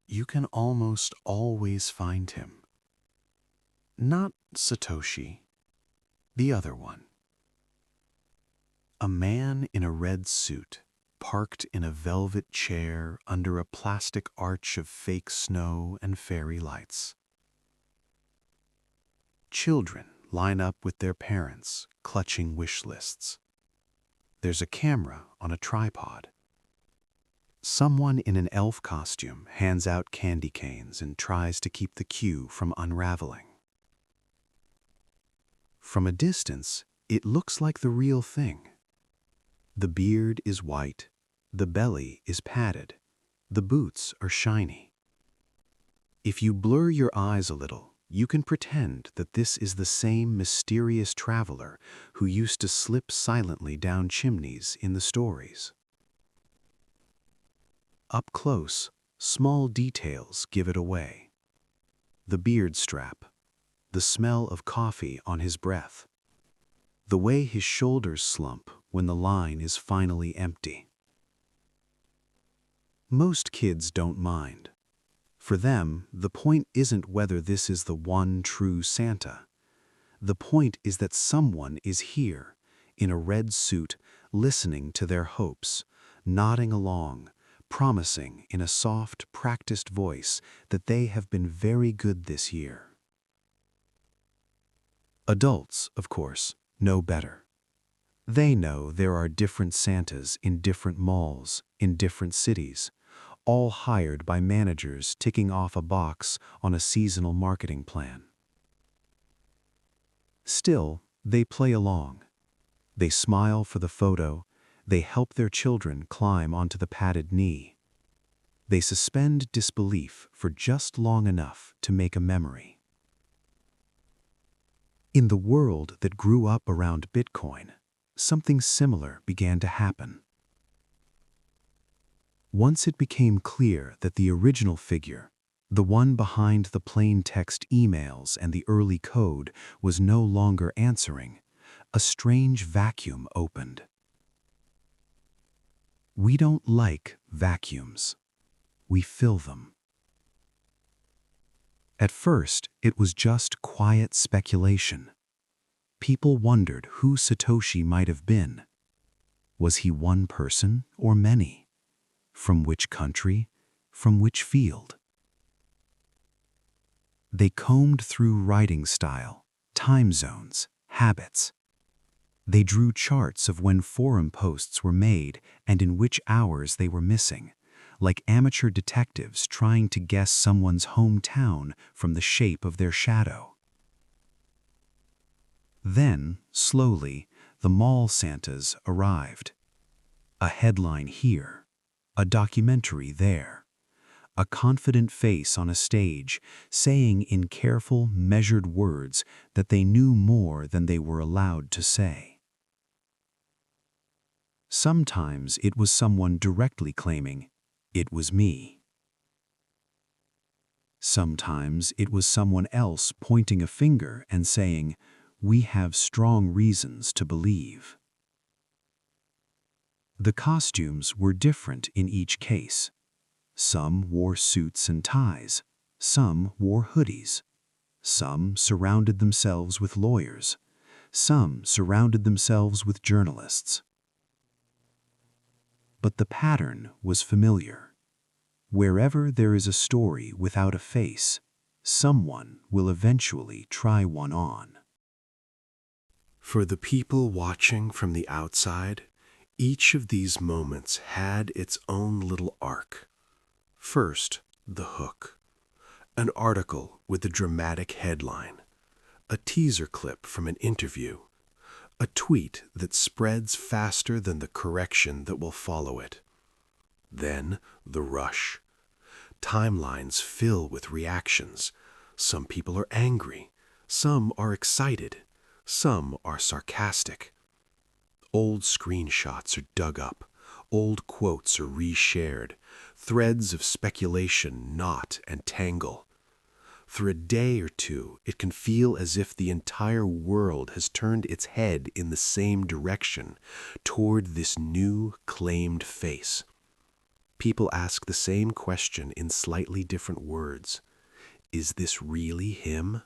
Speaker 2: you can almost always find him. Not Satoshi, the other one. A man in a red suit, parked in a velvet chair under a plastic arch of fake snow and fairy lights. Children line up with their parents, clutching wish lists. There's a camera on a tripod. Someone in an elf costume hands out candy canes and tries to keep the queue from unraveling. From a distance, it looks like the real thing. The beard is white, the belly is padded, the boots are shiny. If you blur your eyes a little, you can pretend that this is the same mysterious traveler who used to slip silently down chimneys in the stories. Up close, small details give it away. The beard strap, the smell of coffee on his breath, the way his shoulders slump when the line is finally empty. Most kids don't mind. For them, the point isn't whether this is the one true Santa. The point is that someone is here, in a red suit, listening to their hopes, nodding along, promising in a soft, practiced voice that they have been very good this year. Adults, of course, know better. They know there are different Santas in different malls, in different cities, all hired by managers ticking off a box on a seasonal marketing plan. Still, they play along. They smile for the photo. They help their children climb onto the padded knee. They suspend disbelief for just long enough to make a memory. In the world that grew up around Bitcoin, something similar began to happen. Once it became clear that the original figure, the one behind the plain text emails and the early code, was no longer answering, a strange vacuum opened. We don't like vacuums. We fill them. At first, it was just quiet speculation. People wondered who Satoshi might have been. Was he one person or many? From which country? From which field? They combed through writing style, time zones, habits. They drew charts of when forum posts were made and in which hours they were missing, like amateur detectives trying to guess someone's hometown from the shape of their shadow. Then, slowly, the mall Santas arrived. A headline here, a documentary there, a confident face on a stage saying in careful, measured words that they knew more than they were allowed to say. Sometimes it was someone directly claiming, "It was me." Sometimes it was someone else pointing a finger and saying, "We have strong reasons to believe." The costumes were different in each case. Some wore suits and ties, some wore hoodies, some surrounded themselves with lawyers, some surrounded themselves with journalists. But the pattern was familiar. Wherever there is a story without a face, someone will eventually try one on. For the people watching from the outside, each of these moments had its own little arc. First, the hook. An article with a dramatic headline, a teaser clip from an interview, a tweet that spreads faster than the correction that will follow it. Then, the rush. Timelines fill with reactions. Some people are angry, some are excited, some are sarcastic.
Speaker 3: Old screenshots are dug up, old quotes are reshared, threads of speculation knot and tangle. For a day or two, it can feel as if the entire world has turned its head in the same direction, toward this new claimed face. People ask the same question in slightly different words. Is this really him?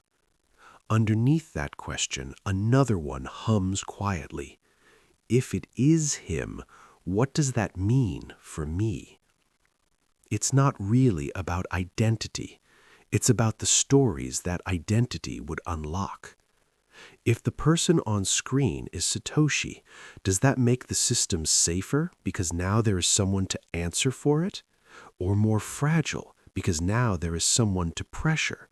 Speaker 3: Underneath that question, another one hums quietly. If it is him, what does that mean for me? It's not really about identity. It's about the stories that identity would unlock. If the person on screen is Satoshi, does that make the system safer because now there is someone to answer for it? Or more fragile because now there is someone to pressure?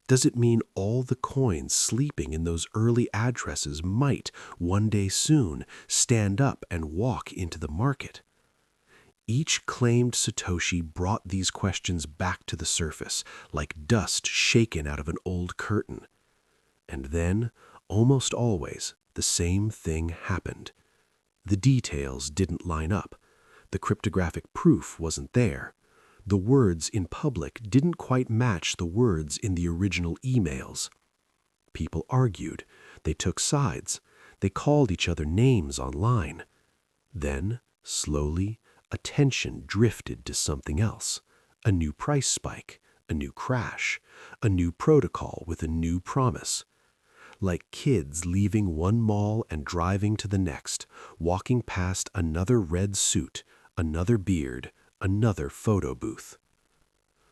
Speaker 3: Does it mean all the coins sleeping in those early addresses might, one day soon, stand up and walk into the market? Each claimed Satoshi brought these questions back to the surface, like dust shaken out of an old curtain. And then, almost always, the same thing happened. The details didn't line up. The cryptographic proof wasn't there. The words in public didn't quite match the words in the original emails. People argued. They took sides. They called each other names online. Then, slowly, attention drifted to something else. A new price spike, a new crash, a new protocol with a new promise. Like kids leaving one mall and driving to the next, walking past another red suit, another beard, another photo booth.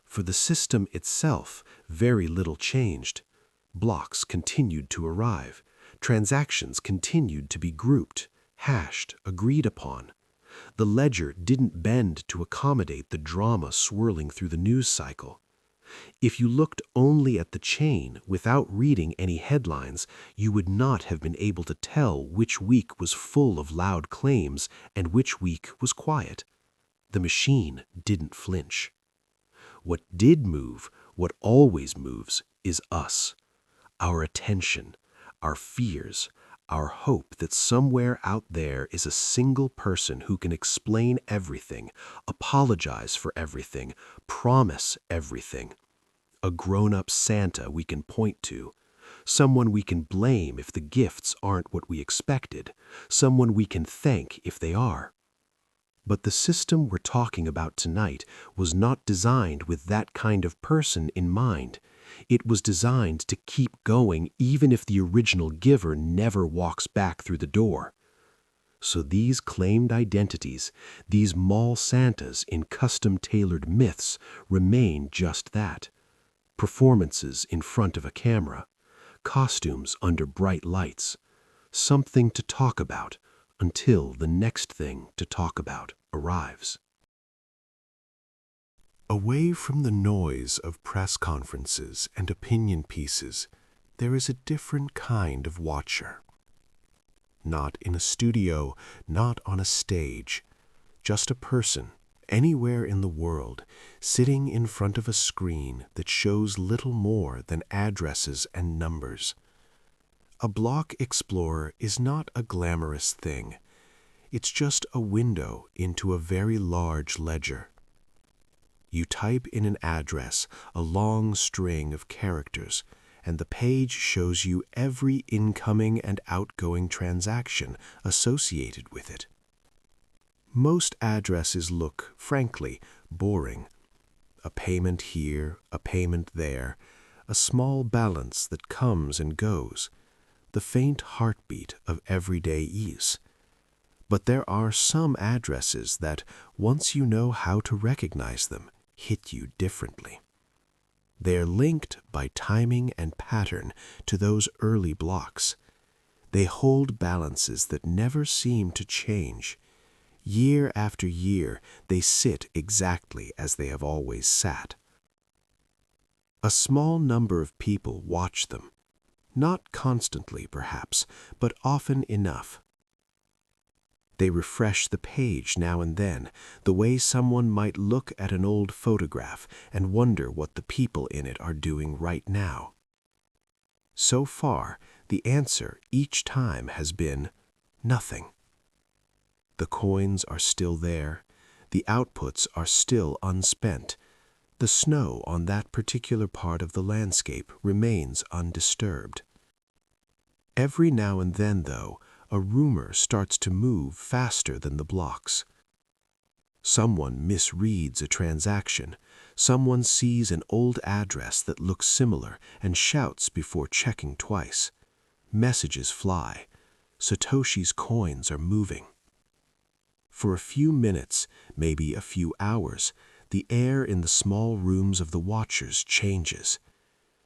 Speaker 3: For the system itself, very little changed. Blocks continued to arrive. Transactions continued to be grouped, hashed, agreed upon. The ledger didn't bend to accommodate the drama swirling through the news cycle. If you looked only at the chain without reading any headlines, you would not have been able to tell which week was full of loud claims and which week was quiet. The machine didn't flinch. What did move, what always moves, is us. Our attention, our fears, our hope that somewhere out there is a single person who can explain everything, apologize for everything, promise everything. A grown-up Santa we can point to, someone we can blame if the gifts aren't what we expected, someone we can thank if they are. But the system we're talking about tonight was not designed with that kind of person in mind. It was designed to keep going even if the original giver never walks back through the door. So these claimed identities, these mall Santas in custom-tailored myths, remain just that. Performances in front of a camera, costumes under bright lights, something to talk about until the next thing to talk about arrives. Away from the noise of press conferences and opinion pieces, there is a different kind of watcher. Not in a studio, not on a stage, just a person, anywhere in the world, sitting in front of a screen that shows little more than addresses and numbers. A block explorer is not a glamorous thing. It's just a window into a very large ledger. You type in an address, a long string of characters, and the page shows you every incoming and outgoing transaction associated with it. Most addresses look, frankly, boring. A payment here, a payment there, a small balance that comes and goes, the faint heartbeat of everyday ease. But there are some addresses that, once you know how to recognize them, hit you differently. They're linked by timing and pattern to those early blocks. They hold balances that never seem to change. Year after year, they sit exactly as they have always sat. A small number of people watch them. Not constantly, perhaps, but often enough. They refresh the page now and then, the way someone might look at an old photograph and wonder what the people in it are doing right now. So far, the answer each time has been nothing. The coins are still there. The outputs are still unspent. The snow on that particular part of the landscape remains undisturbed. Every now and then, though, a rumor starts to move faster than the blocks. Someone misreads a transaction. Someone sees an old address that looks similar and shouts before checking twice. Messages fly. Satoshi's coins are moving. For a few minutes, maybe a few hours, the air in the small rooms of the watchers changes.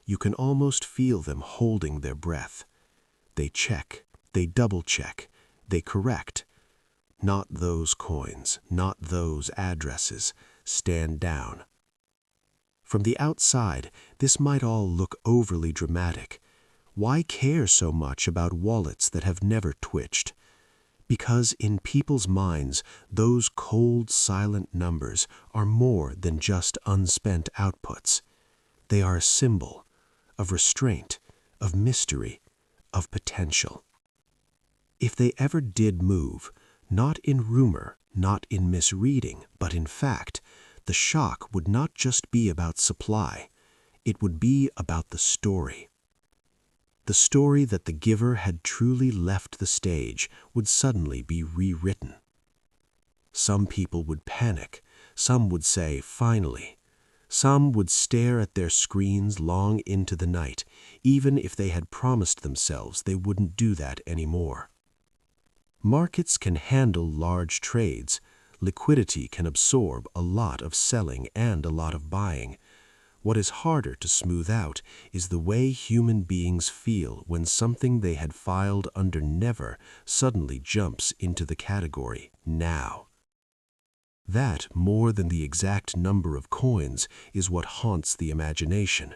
Speaker 3: You can almost feel them holding their breath. They check, they double-check, they correct. Not those coins, not those addresses. Stand down. From the outside, this might all look overly dramatic. Why care so much about wallets that have never twitched? Because in people's minds, those cold, silent numbers are more than just unspent outputs. They are a symbol of restraint, of mystery, of potential. If they ever did move, not in rumor, not in misreading, but in fact, the shock would not just be about supply. It would be about the story. The story that the giver had truly left the stage would suddenly be rewritten. Some people would panic. Some would say, finally. Some would stare at their screens long into the night, even if they had promised themselves they wouldn't do that anymore. Markets can handle large trades. Liquidity can absorb a lot of selling and a lot of buying. What is harder to smooth out is the way human beings feel when something they had filed under never suddenly jumps into the category now. That, more than the exact number of coins, is what haunts the imagination.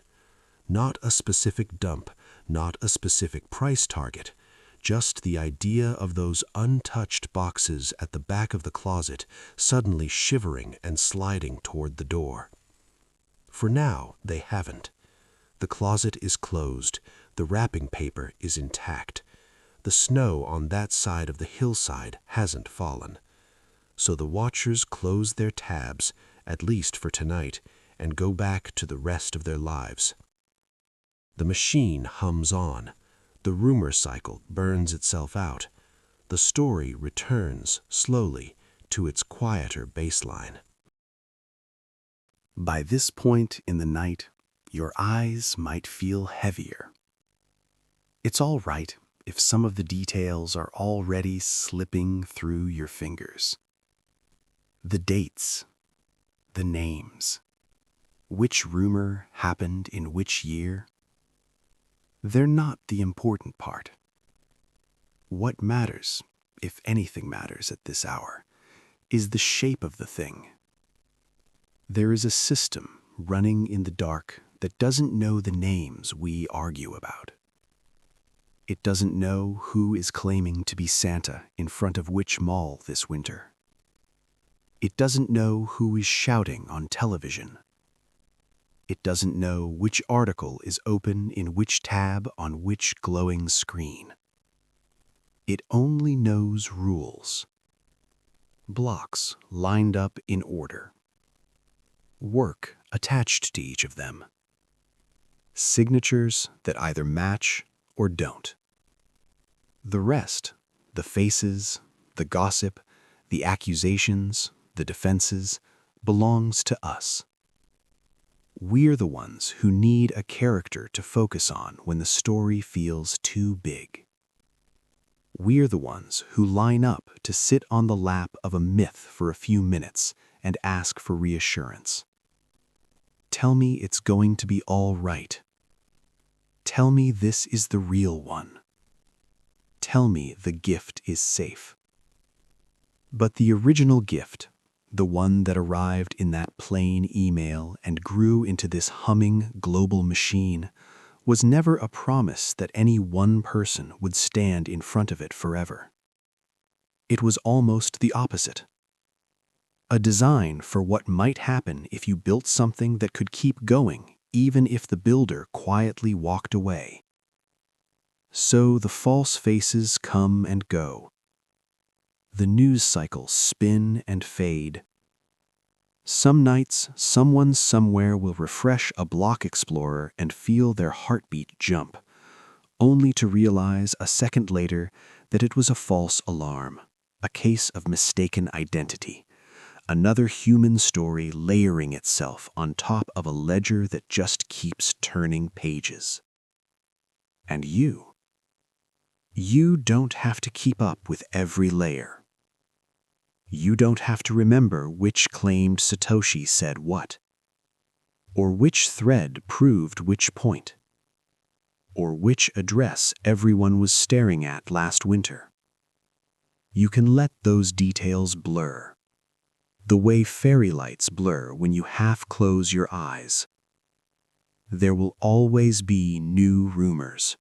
Speaker 3: Not a specific dump, not a specific price target, just the idea of those untouched boxes at the back of the closet suddenly shivering and sliding toward the door. For now, they haven't. The closet is closed. The wrapping paper is intact. The snow on that side of the hillside hasn't fallen. So the watchers close their tabs, at least for tonight, and go back to the rest of their lives. The machine hums on. The rumor cycle burns itself out. The story returns, slowly, to its quieter baseline.
Speaker 2: By this point in the night, your eyes might feel heavier. It's all right if some of the details are already slipping through your fingers. The dates, the names, which rumor happened in which year, they're not the important part. What matters, if anything matters at this hour, is the shape of the thing. There is a system running in the dark that doesn't know the names we argue about. It doesn't know who is claiming to be Santa in front of which mall this winter. It doesn't know who is shouting on television. It doesn't know which article is open in which tab on which glowing screen. It only knows rules. Blocks lined up in order. Work attached to each of them. Signatures that either match or don't. The rest, the faces, the gossip, the accusations, the defenses, belongs to us. We're the ones who need a character to focus on when the story feels too big. We're the ones who line up to sit on the lap of a myth for a few minutes and ask for reassurance. Tell me it's going to be all right. Tell me this is the real one. Tell me the gift is safe. But the original gift, the one that arrived in that plain email and grew into this humming global machine, was never a promise that any one person would stand in front of it forever. It was almost the opposite. A design for what might happen if you built something that could keep going even if the builder quietly walked away. So the false faces come and go. The news cycles spin and fade. Some nights, someone somewhere will refresh a block explorer and feel their heartbeat jump, only to realize a second later that it was a false alarm, a case of mistaken identity, another human story layering itself on top of a ledger that just keeps turning pages. And you don't have to keep up with every layer. You don't have to remember which claimed Satoshi said what, or which thread proved which point, or which address everyone was staring at last winter. You can let those details blur, the way fairy lights blur when you half close your eyes. There will always be new rumors,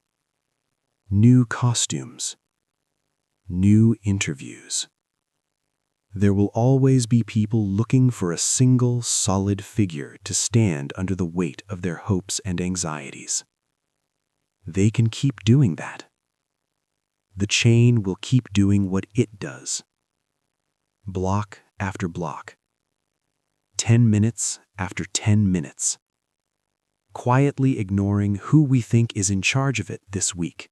Speaker 2: new costumes, new interviews. There will always be people looking for a single, solid figure to stand under the weight of their hopes and anxieties. They can keep doing that. The chain will keep doing what it does. Block after block. 10 minutes after 10 minutes. Quietly ignoring who we think is in charge of it this week.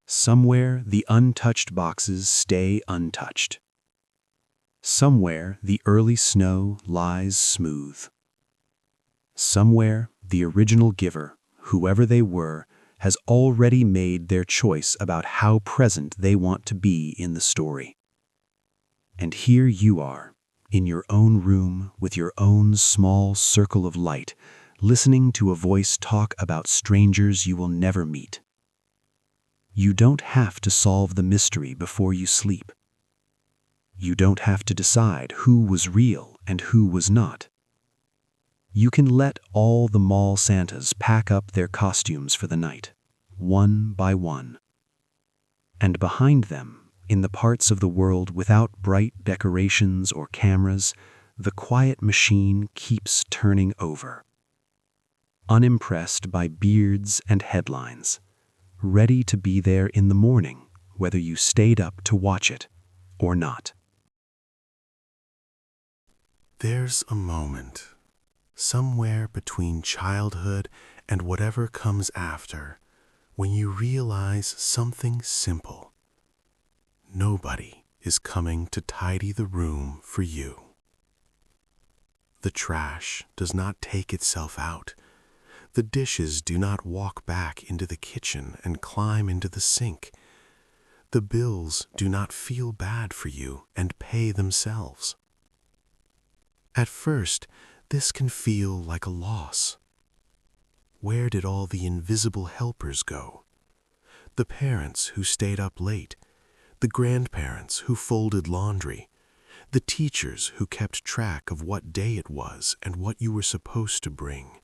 Speaker 2: Somewhere the untouched boxes stay untouched. Somewhere the early snow lies smooth. Somewhere the original giver, whoever they were, has already made their choice about how present they want to be in the story. And here you are, in your own room with your own small circle of light, listening to a voice talk about strangers you will never meet. You don't have to solve the mystery before you sleep. You don't have to decide who was real and who was not. You can let all the mall Santas pack up their costumes for the night, one by one. And behind them, in the parts of the world without bright decorations or cameras, the quiet machine keeps turning over. Unimpressed by beards and headlines, ready to be there in the morning, whether you stayed up to watch it or not.
Speaker 3: There's a moment, somewhere between childhood and whatever comes after, when you realize something simple. Nobody is coming to tidy the room for you. The trash does not take itself out. The dishes do not walk back into the kitchen and climb into the sink. The bills do not feel bad for you and pay themselves. At first, this can feel like a loss. Where did all the invisible helpers go? The parents who stayed up late, the grandparents who folded laundry, the teachers who kept track of what day it was and what you were supposed to bring.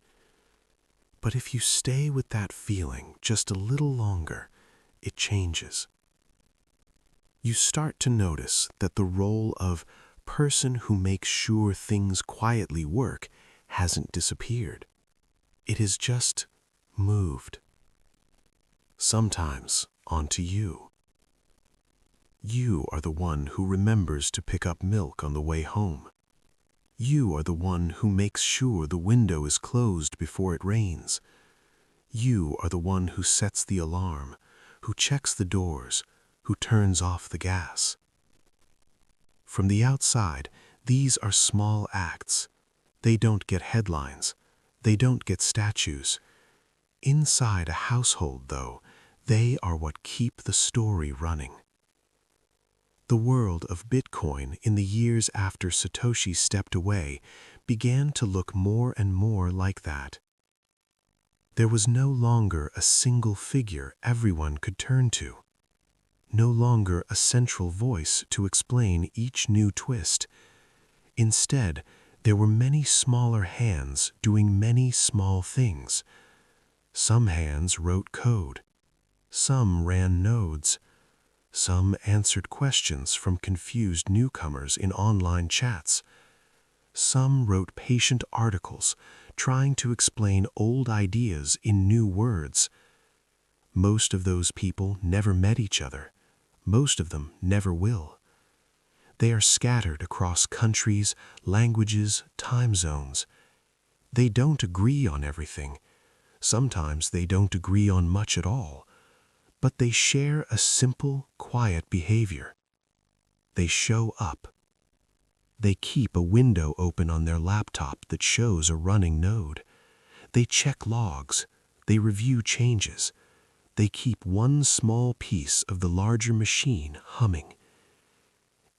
Speaker 3: But if you stay with that feeling just a little longer, it changes. You start to notice that the role of person who makes sure things quietly work hasn't disappeared. It has just moved. Sometimes onto you. You are the one who remembers to pick up milk on the way home. You are the one who makes sure the window is closed before it rains. You are the one who sets the alarm, who checks the doors, who turns off the gas. From the outside, these are small acts. They don't get headlines. They don't get statues. Inside a household, though, they are what keep the story running. The world of Bitcoin in the years after Satoshi stepped away began to look more and more like that. There was no longer a single figure everyone could turn to. No longer a central voice to explain each new twist. Instead, there were many smaller hands doing many small things. Some hands wrote code. Some ran nodes. Some answered questions from confused newcomers in online chats. Some wrote patient articles, trying to explain old ideas in new words. Most of those people never met each other. Most of them never will.
Speaker 1: They are scattered across countries, languages, time zones. They don't agree on everything. Sometimes they don't agree on much at all. But they share a simple, quiet behavior. They show up. They keep a window open on their laptop that shows a running node. They check logs. They review changes. They keep one small piece of the larger machine humming.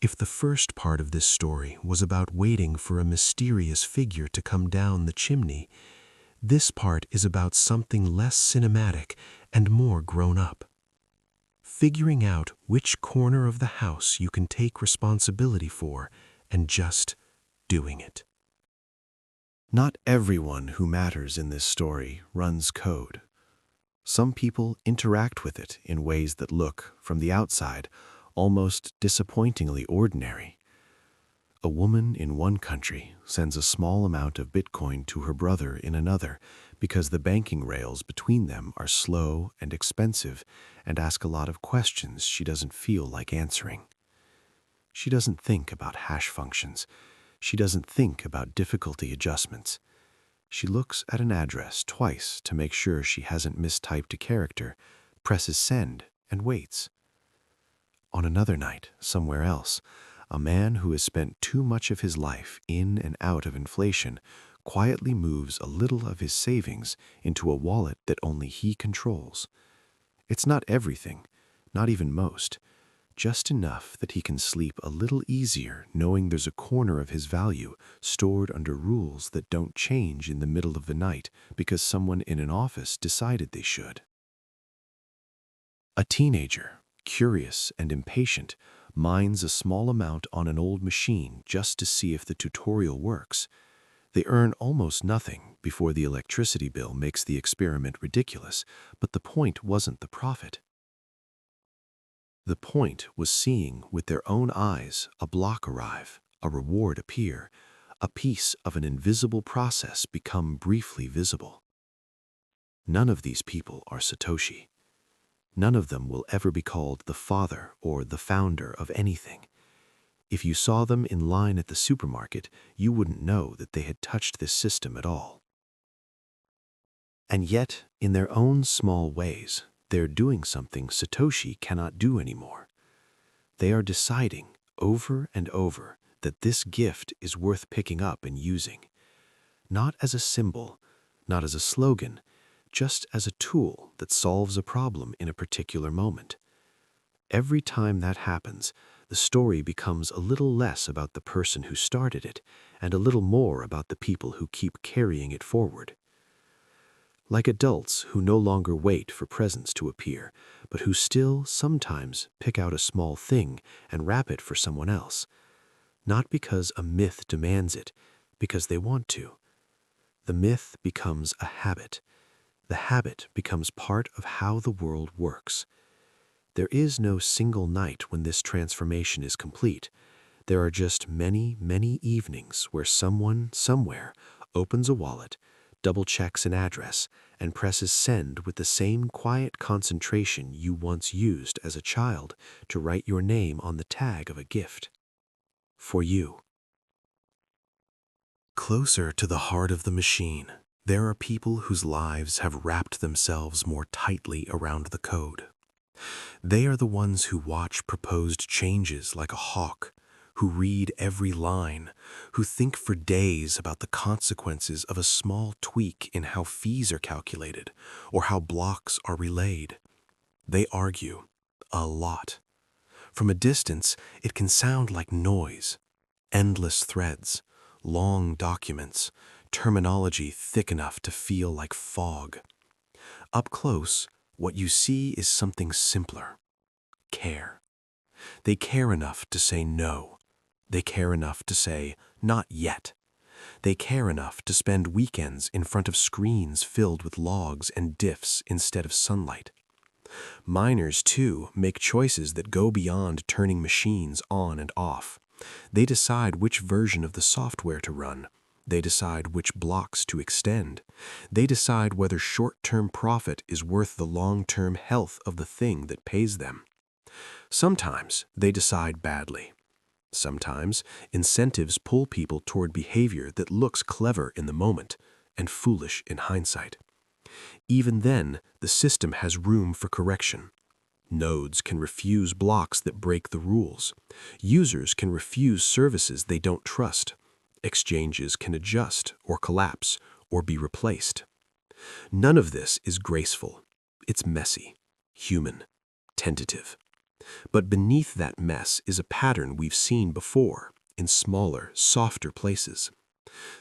Speaker 1: If the first part of this story was about waiting for a mysterious figure to come down the chimney, this part is about something less cinematic and more grown up. Figuring out which corner of the house you can take responsibility for and just doing it. Not everyone who matters in this story runs code. Some people interact with it in ways that look, from the outside, almost disappointingly ordinary. A woman in one country sends a small amount of Bitcoin to her brother in another because the banking rails between them are slow and expensive and ask a lot of questions she doesn't feel like answering. She doesn't think about hash functions. She doesn't think about difficulty adjustments. She looks at an address twice to make sure she hasn't mistyped a character, presses send, and waits. On another night, somewhere else, a man who has spent too much of his life in and out of inflation quietly moves a little of his savings into a wallet that only he controls. It's not everything, not even most, just enough that he can sleep a little easier knowing there's a corner of his value stored under rules that don't change in the middle of the night because someone in an office decided they should. A teenager, curious and impatient, mines a small amount on an old machine just to see if the tutorial works. They earn almost nothing before the electricity bill makes the experiment ridiculous, but the point wasn't the profit. The point was seeing with their own eyes a block arrive, a reward appear, a piece of an invisible process become briefly visible. None of these people are Satoshi. None of them will ever be called the father or the founder of anything. If you saw them in line at the supermarket, you wouldn't know that they had touched this system at all. And yet, in their own small ways, they're doing something Satoshi cannot do anymore. They are deciding over and over that this gift is worth picking up and using, not as a symbol, not as a slogan, just as a tool that solves a problem in a particular moment. Every time that happens, the story becomes a little less about the person who started it and a little more about the people who keep carrying it forward. Like adults who no longer wait for presents to appear, but who still sometimes pick out a small thing and wrap it for someone else, not because a myth demands it, because they want to. The myth becomes a habit. The habit becomes part of how the world works. There is no single night when this transformation is complete. There are just many, many evenings where someone, somewhere, opens a wallet, double-checks an address, and presses send with the same quiet concentration you once used as a child to write your name on the tag of a gift. For you. Closer to the heart of the machine, there are people whose lives have wrapped themselves more tightly around the code. They are the ones who watch proposed changes like a hawk, who read every line, who think for days about the consequences of a small tweak in how fees are calculated or how blocks are relayed. They argue a lot. From a distance, it can sound like noise, endless threads, long documents, terminology thick enough to feel like fog. Up close, what you see is something simpler: care. They care enough to say no. They care enough to say, not yet. They care enough to spend weekends in front of screens filled with logs and diffs instead of sunlight. Miners, too, make choices that go beyond turning machines on and off. They decide which version of the software to run. They decide which blocks to extend. They decide whether short-term profit is worth the long-term health of the thing that pays them. Sometimes they decide badly.
Speaker 3: Sometimes, incentives pull people toward behavior that looks clever in the moment and foolish in hindsight. Even then, the system has room for correction. Nodes can refuse blocks that break the rules. Users can refuse services they don't trust. Exchanges can adjust or collapse or be replaced. None of this is graceful. It's messy, human, tentative. But beneath that mess is a pattern we've seen before in smaller, softer places.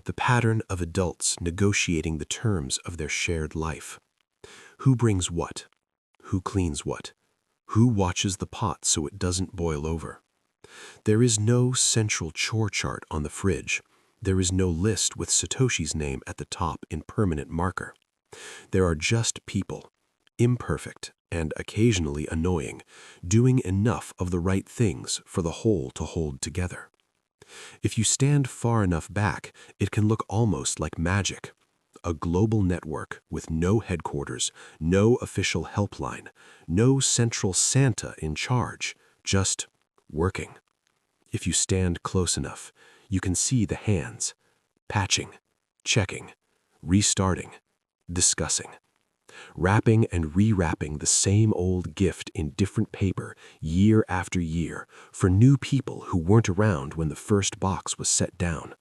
Speaker 3: The pattern of adults negotiating the terms of their shared life. Who brings what? Who cleans what? Who watches the pot so it doesn't boil over? There is no central chore chart on the fridge. There is no list with Satoshi's name at the top in permanent marker. There are just people, imperfect and occasionally annoying, doing enough of the right things for the whole to hold together. If you stand far enough back, it can look almost like magic. A global network with no headquarters, no official helpline, no central Santa in charge, just working. If you stand close enough, you can see the hands, patching, checking, restarting, discussing, wrapping and rewrapping the same old gift in different paper year after year for new people who weren't around when the first box was set down.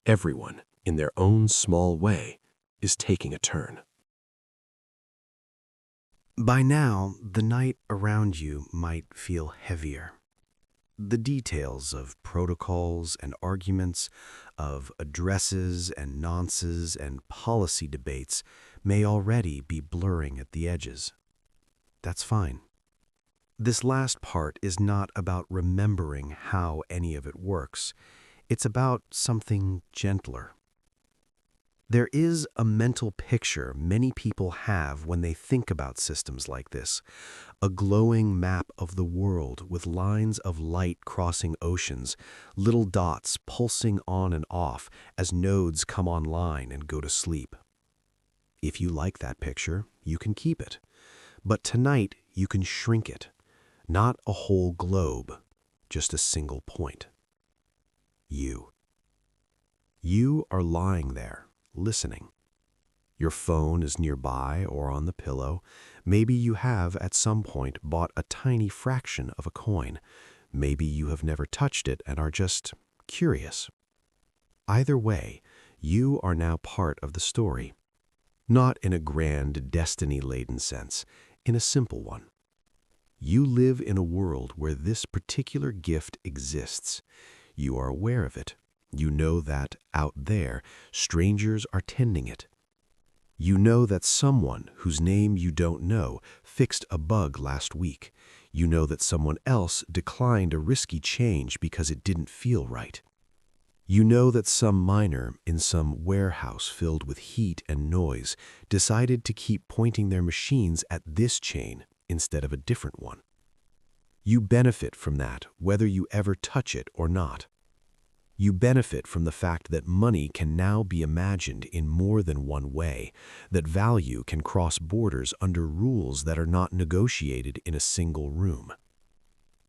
Speaker 3: Everyone, in their own small way, is taking a turn.
Speaker 2: By now, the night around you might feel heavier. The details of protocols and arguments, of addresses and nonces and policy debates may already be blurring at the edges. That's fine. This last part is not about remembering how any of it works. It's about something gentler. There is a mental picture many people have when they think about systems like this, a glowing map of the world with lines of light crossing oceans, little dots pulsing on and off as nodes come online and go to sleep. If you like that picture, you can keep it. But tonight, you can shrink it. Not a whole globe, just a single point. You. You are lying there, listening. Your phone is nearby or on the pillow. Maybe you have at some point bought a tiny fraction of a coin. Maybe you have never touched it and are just curious. Either way, you are now part of the story. Not in a grand, destiny-laden sense, in a simple one. You live in a world where this particular gift exists. You are aware of it. You know that, out there, strangers are tending it. You know that someone whose name you don't know fixed a bug last week. You know that someone else declined a risky change because it didn't feel right. You know that some miner in some warehouse filled with heat and noise decided to keep pointing their machines at this chain instead of a different one. You benefit from that whether you ever touch it or not. You benefit from the fact that money can now be imagined in more than one way, that value can cross borders under rules that are not negotiated in a single room.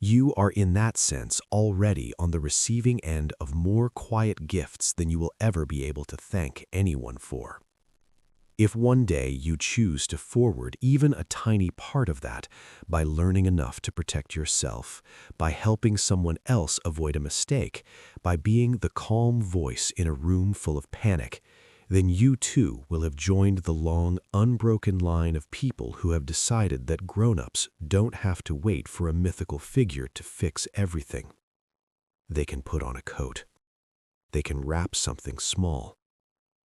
Speaker 2: You are in that sense already on the receiving end of more quiet gifts than you will ever be able to thank anyone for. If one day you choose to forward even a tiny part of that by learning enough to protect yourself, by helping someone else avoid a mistake, by being the calm voice in a room full of panic, then you too will have joined the long, unbroken line of people who have decided that grown-ups don't have to wait for a mythical figure to fix everything. They can put on a coat. They can wrap something small.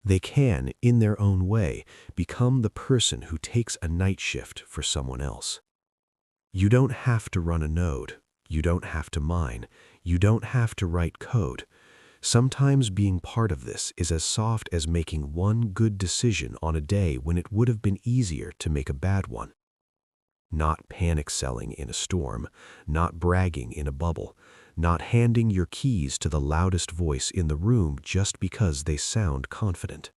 Speaker 2: They can, in their own way, become the person who takes a night shift for someone else. You don't have to run a node. You don't have to mine. You don't have to write code. Sometimes being part of this is as soft as making one good decision on a day when it would have been easier to make a bad one. Not panic selling in a storm, not bragging in a bubble, not handing your keys to the loudest voice in the room just because they sound confident.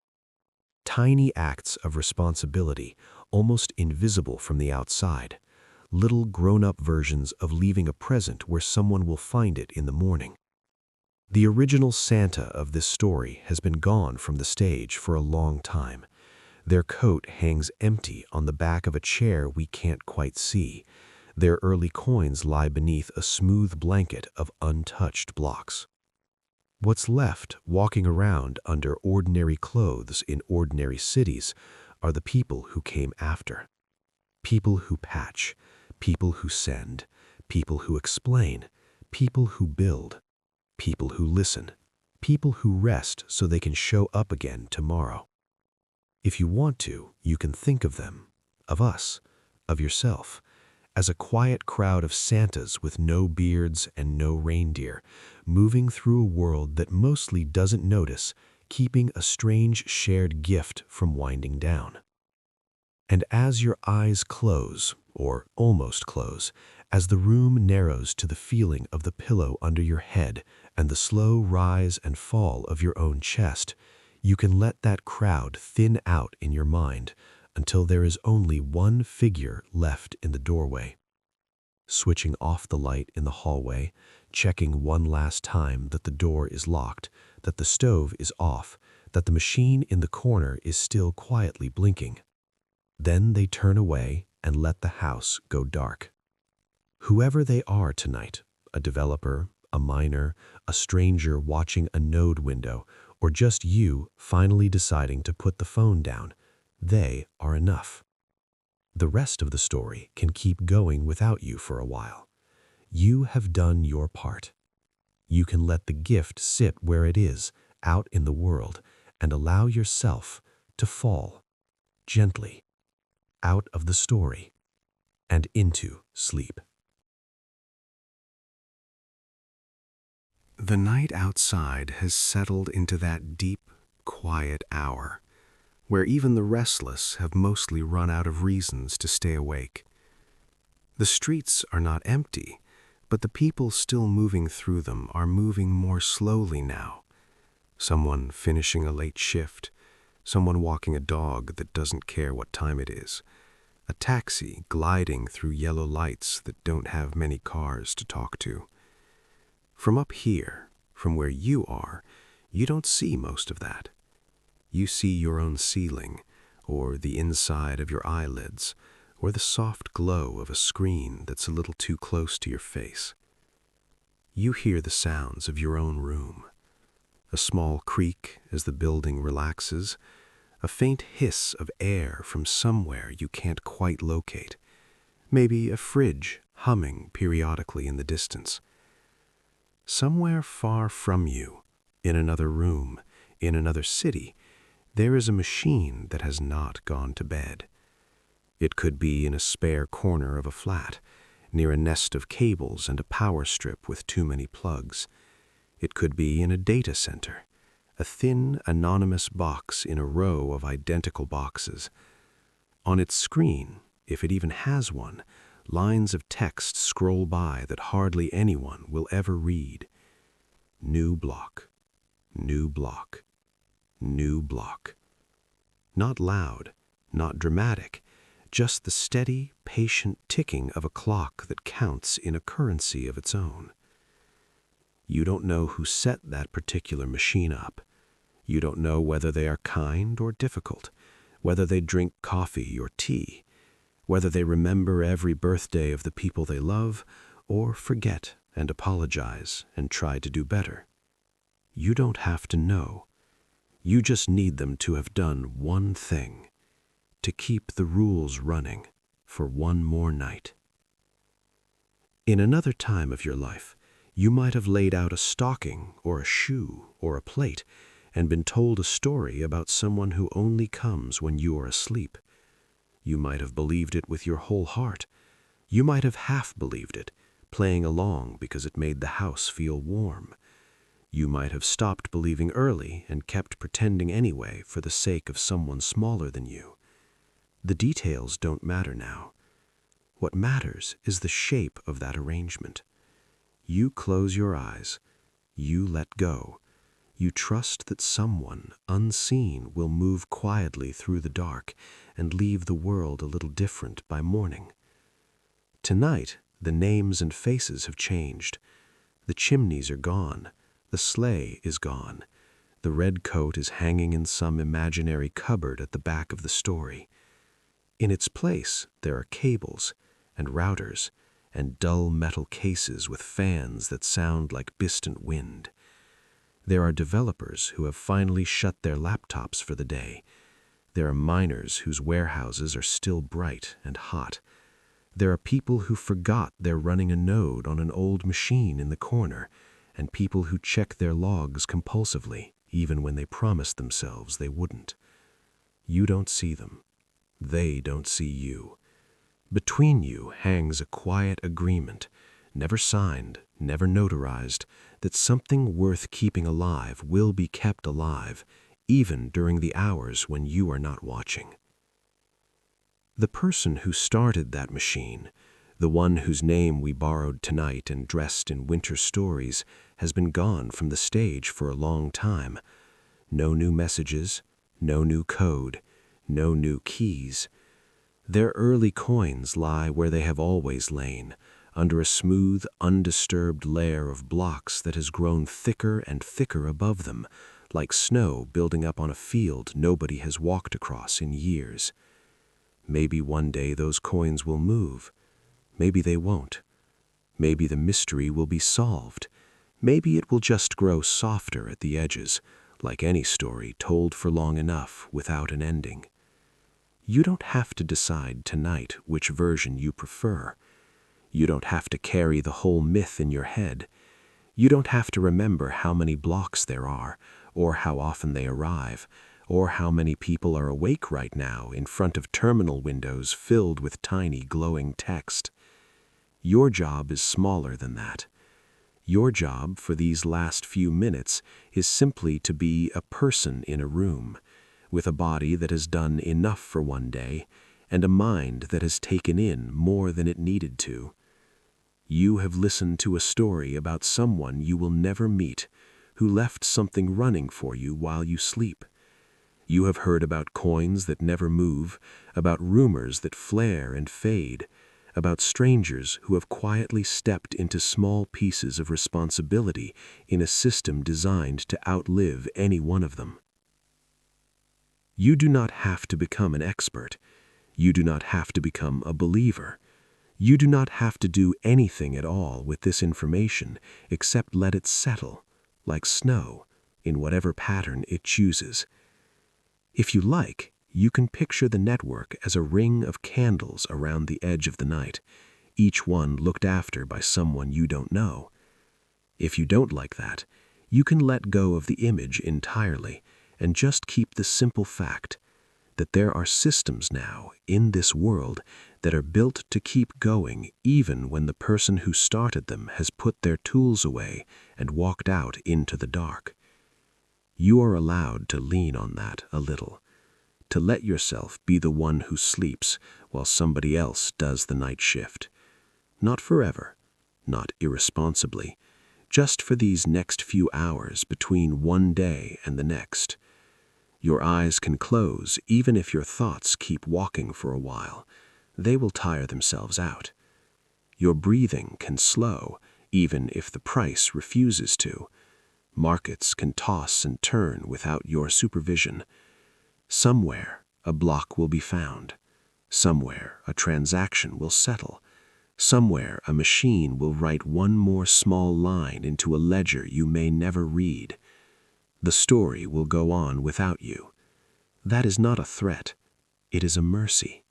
Speaker 2: Tiny acts of responsibility, almost invisible from the outside,
Speaker 1: little grown-up versions of leaving a present where someone will find it in the morning. The original Santa of this story has been gone from the stage for a long time. Their coat hangs empty on the back of a chair we can't quite see. Their early coins lie beneath a smooth blanket of untouched blocks. What's left, walking around under ordinary clothes in ordinary cities, are the people who came after. People who patch, people who send, people who explain, people who build, people who listen, people who rest so they can show up again tomorrow. If you want to, you can think of them, of us, of yourself, as a quiet crowd of Santas with no beards and no reindeer, moving through a world that mostly doesn't notice, keeping a strange shared gift from winding down. And as your eyes close, or almost close, as the room narrows to the feeling of the pillow under your head and the slow rise and fall of your own chest, you can let that crowd thin out in your mind until there is only one figure left in the doorway. Switching off the light in the hallway, checking one last time that the door is locked, that the stove is off, that the machine in the corner is still quietly blinking. Then they turn away and let the house go dark. Whoever they are tonight, a developer, a miner, a stranger watching a node window, or just you finally deciding to put the phone down, they are enough. The rest of the story can keep going without you for a while. You have done your part. You can let the gift sit where it is, out in the world, and allow yourself to fall, gently, out of the story, and into sleep.
Speaker 2: The night outside has settled into that deep, quiet hour, where even the restless have mostly run out of reasons to stay awake. The streets are not empty, but the people still moving through them are moving more slowly now. Someone finishing a late shift, someone walking a dog that doesn't care what time it is, a taxi gliding through yellow lights that don't have many cars to talk to. From up here, from where you are, you don't see most of that. You see your own ceiling, or the inside of your eyelids, or the soft glow of a screen that's a little too close to your face. You hear the sounds of your own room. A small creak as the building relaxes, a faint hiss of air from somewhere you can't quite locate, maybe a fridge humming periodically in the distance. Somewhere far from you, in another room, in another city, there is a machine that has not gone to bed. It could be in a spare corner of a flat, near a nest of cables and a power strip with too many plugs. It could be in a data center, a thin, anonymous box in a row of identical boxes. On its screen, if it even has one, lines of text scroll by that hardly anyone will ever read. New block, new block, new block. Not loud, not dramatic, just the steady, patient ticking of a clock that counts in a currency of its own. You don't know who set that particular machine up. You don't know whether they are kind or difficult, whether they drink coffee or tea, whether they remember every birthday of the people they love, or forget and apologize and try to do better. You don't have to know. You just need them to have done one thing, to keep the rules running for one more night. In another time of your life, you might have laid out a stocking or a shoe or a plate and been told a story about someone who only comes when you are asleep. You might have believed it with your whole heart. You might have half believed it, playing along because it made the house feel warm. You might have stopped believing early and kept pretending anyway for the sake of someone smaller than you. The details don't matter now. What matters is the shape of that arrangement. You close your eyes. You let go. You trust that someone, unseen, will move quietly through the dark and leave the world a little different by morning.
Speaker 3: Tonight, the names and faces have changed. The chimneys are gone. The sleigh is gone. The red coat is hanging in some imaginary cupboard at the back of the story. In its place, there are cables and routers and dull metal cases with fans that sound like distant wind. There are developers who have finally shut their laptops for the day. There are miners whose warehouses are still bright and hot. There are people who forgot they're running a node on an old machine in the corner, and people who check their logs compulsively, even when they promised themselves they wouldn't. You don't see them. They don't see you. Between you hangs a quiet agreement, never signed, never notarized, that something worth keeping alive will be kept alive, even during the hours when you are not watching. The person who started that machine, the one whose name we borrowed tonight and dressed in winter stories, has been gone from the stage for a long time. No new messages, no new code, no new keys. Their early coins lie where they have always lain, under a smooth, undisturbed layer of blocks that has grown thicker and thicker above them, like snow building up on a field nobody has walked across in years. Maybe one day those coins will move. Maybe they won't. Maybe the mystery will be solved. Maybe it will just grow softer at the edges, like any story told for long enough without an ending. You don't have to decide tonight which version you prefer. You don't have to carry the whole myth in your head. You don't have to remember how many blocks there are, or how often they arrive, or how many people are awake right now in front of terminal windows filled with tiny glowing text. Your job is smaller than that. Your job for these last few minutes is simply to be a person in a room, with a body that has done enough for one day, and a mind that has taken in more than it needed to. You have listened to a story about someone you will never meet, who left something running for you while you sleep. You have heard about coins that never move, about rumors that flare and fade, about strangers who have quietly stepped into small pieces of responsibility in a system designed to outlive any one of them. You do not have to become an expert. You do not have to become a believer. You do not have to do anything at all with this information except let it settle, like snow, in whatever pattern it chooses. If you like, you can picture the network as a ring of candles around the edge of the night, each one looked after by someone you don't know. If you don't like that, you can let go of the image entirely and just keep the simple fact that there are systems now in this world that are built to keep going even when the person who started them has put their tools away and walked out into the dark. You are allowed to lean on that a little, to let yourself be the one who sleeps while somebody else does the night shift. Not forever, not irresponsibly, just for these next few hours between one day and the next. Your eyes can close even if your thoughts keep walking for a while. They will tire themselves out. Your breathing can slow even if the price refuses to. Markets can toss and turn without your supervision. Somewhere, a block will be found. Somewhere, a transaction will settle. Somewhere, a machine will write one more small line into a ledger you may never read. The story will go on without you. That is not a threat. It is a mercy.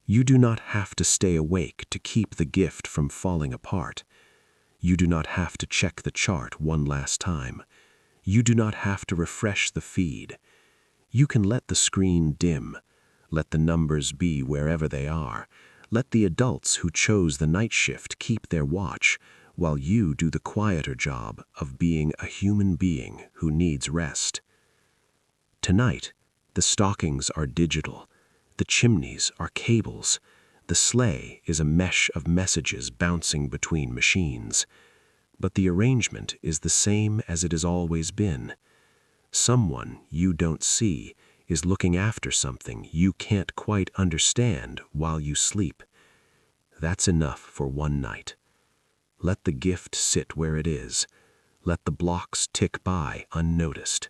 Speaker 3: You do not have to stay awake to keep the gift from falling apart. You do not have to check the chart one last time. You do not have to refresh the feed. You can let the screen dim. Let the numbers be wherever they are. Let the adults who chose the night shift keep their watch, while you do the quieter job of being a human being who needs rest. Tonight, the stockings are digital. The chimneys are cables. The sleigh is a mesh of messages bouncing between machines. But the arrangement is the same as it has always been. Someone you don't see is looking after something you can't quite understand while you sleep.
Speaker 1: That's enough for one night. Let the gift sit where it is. Let the blocks tick by unnoticed.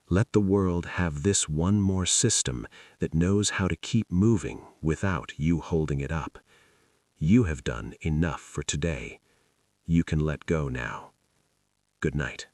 Speaker 1: Let the world have this one more system that knows how to keep moving without you holding it up. You have done enough for today. You can let go now. Good night.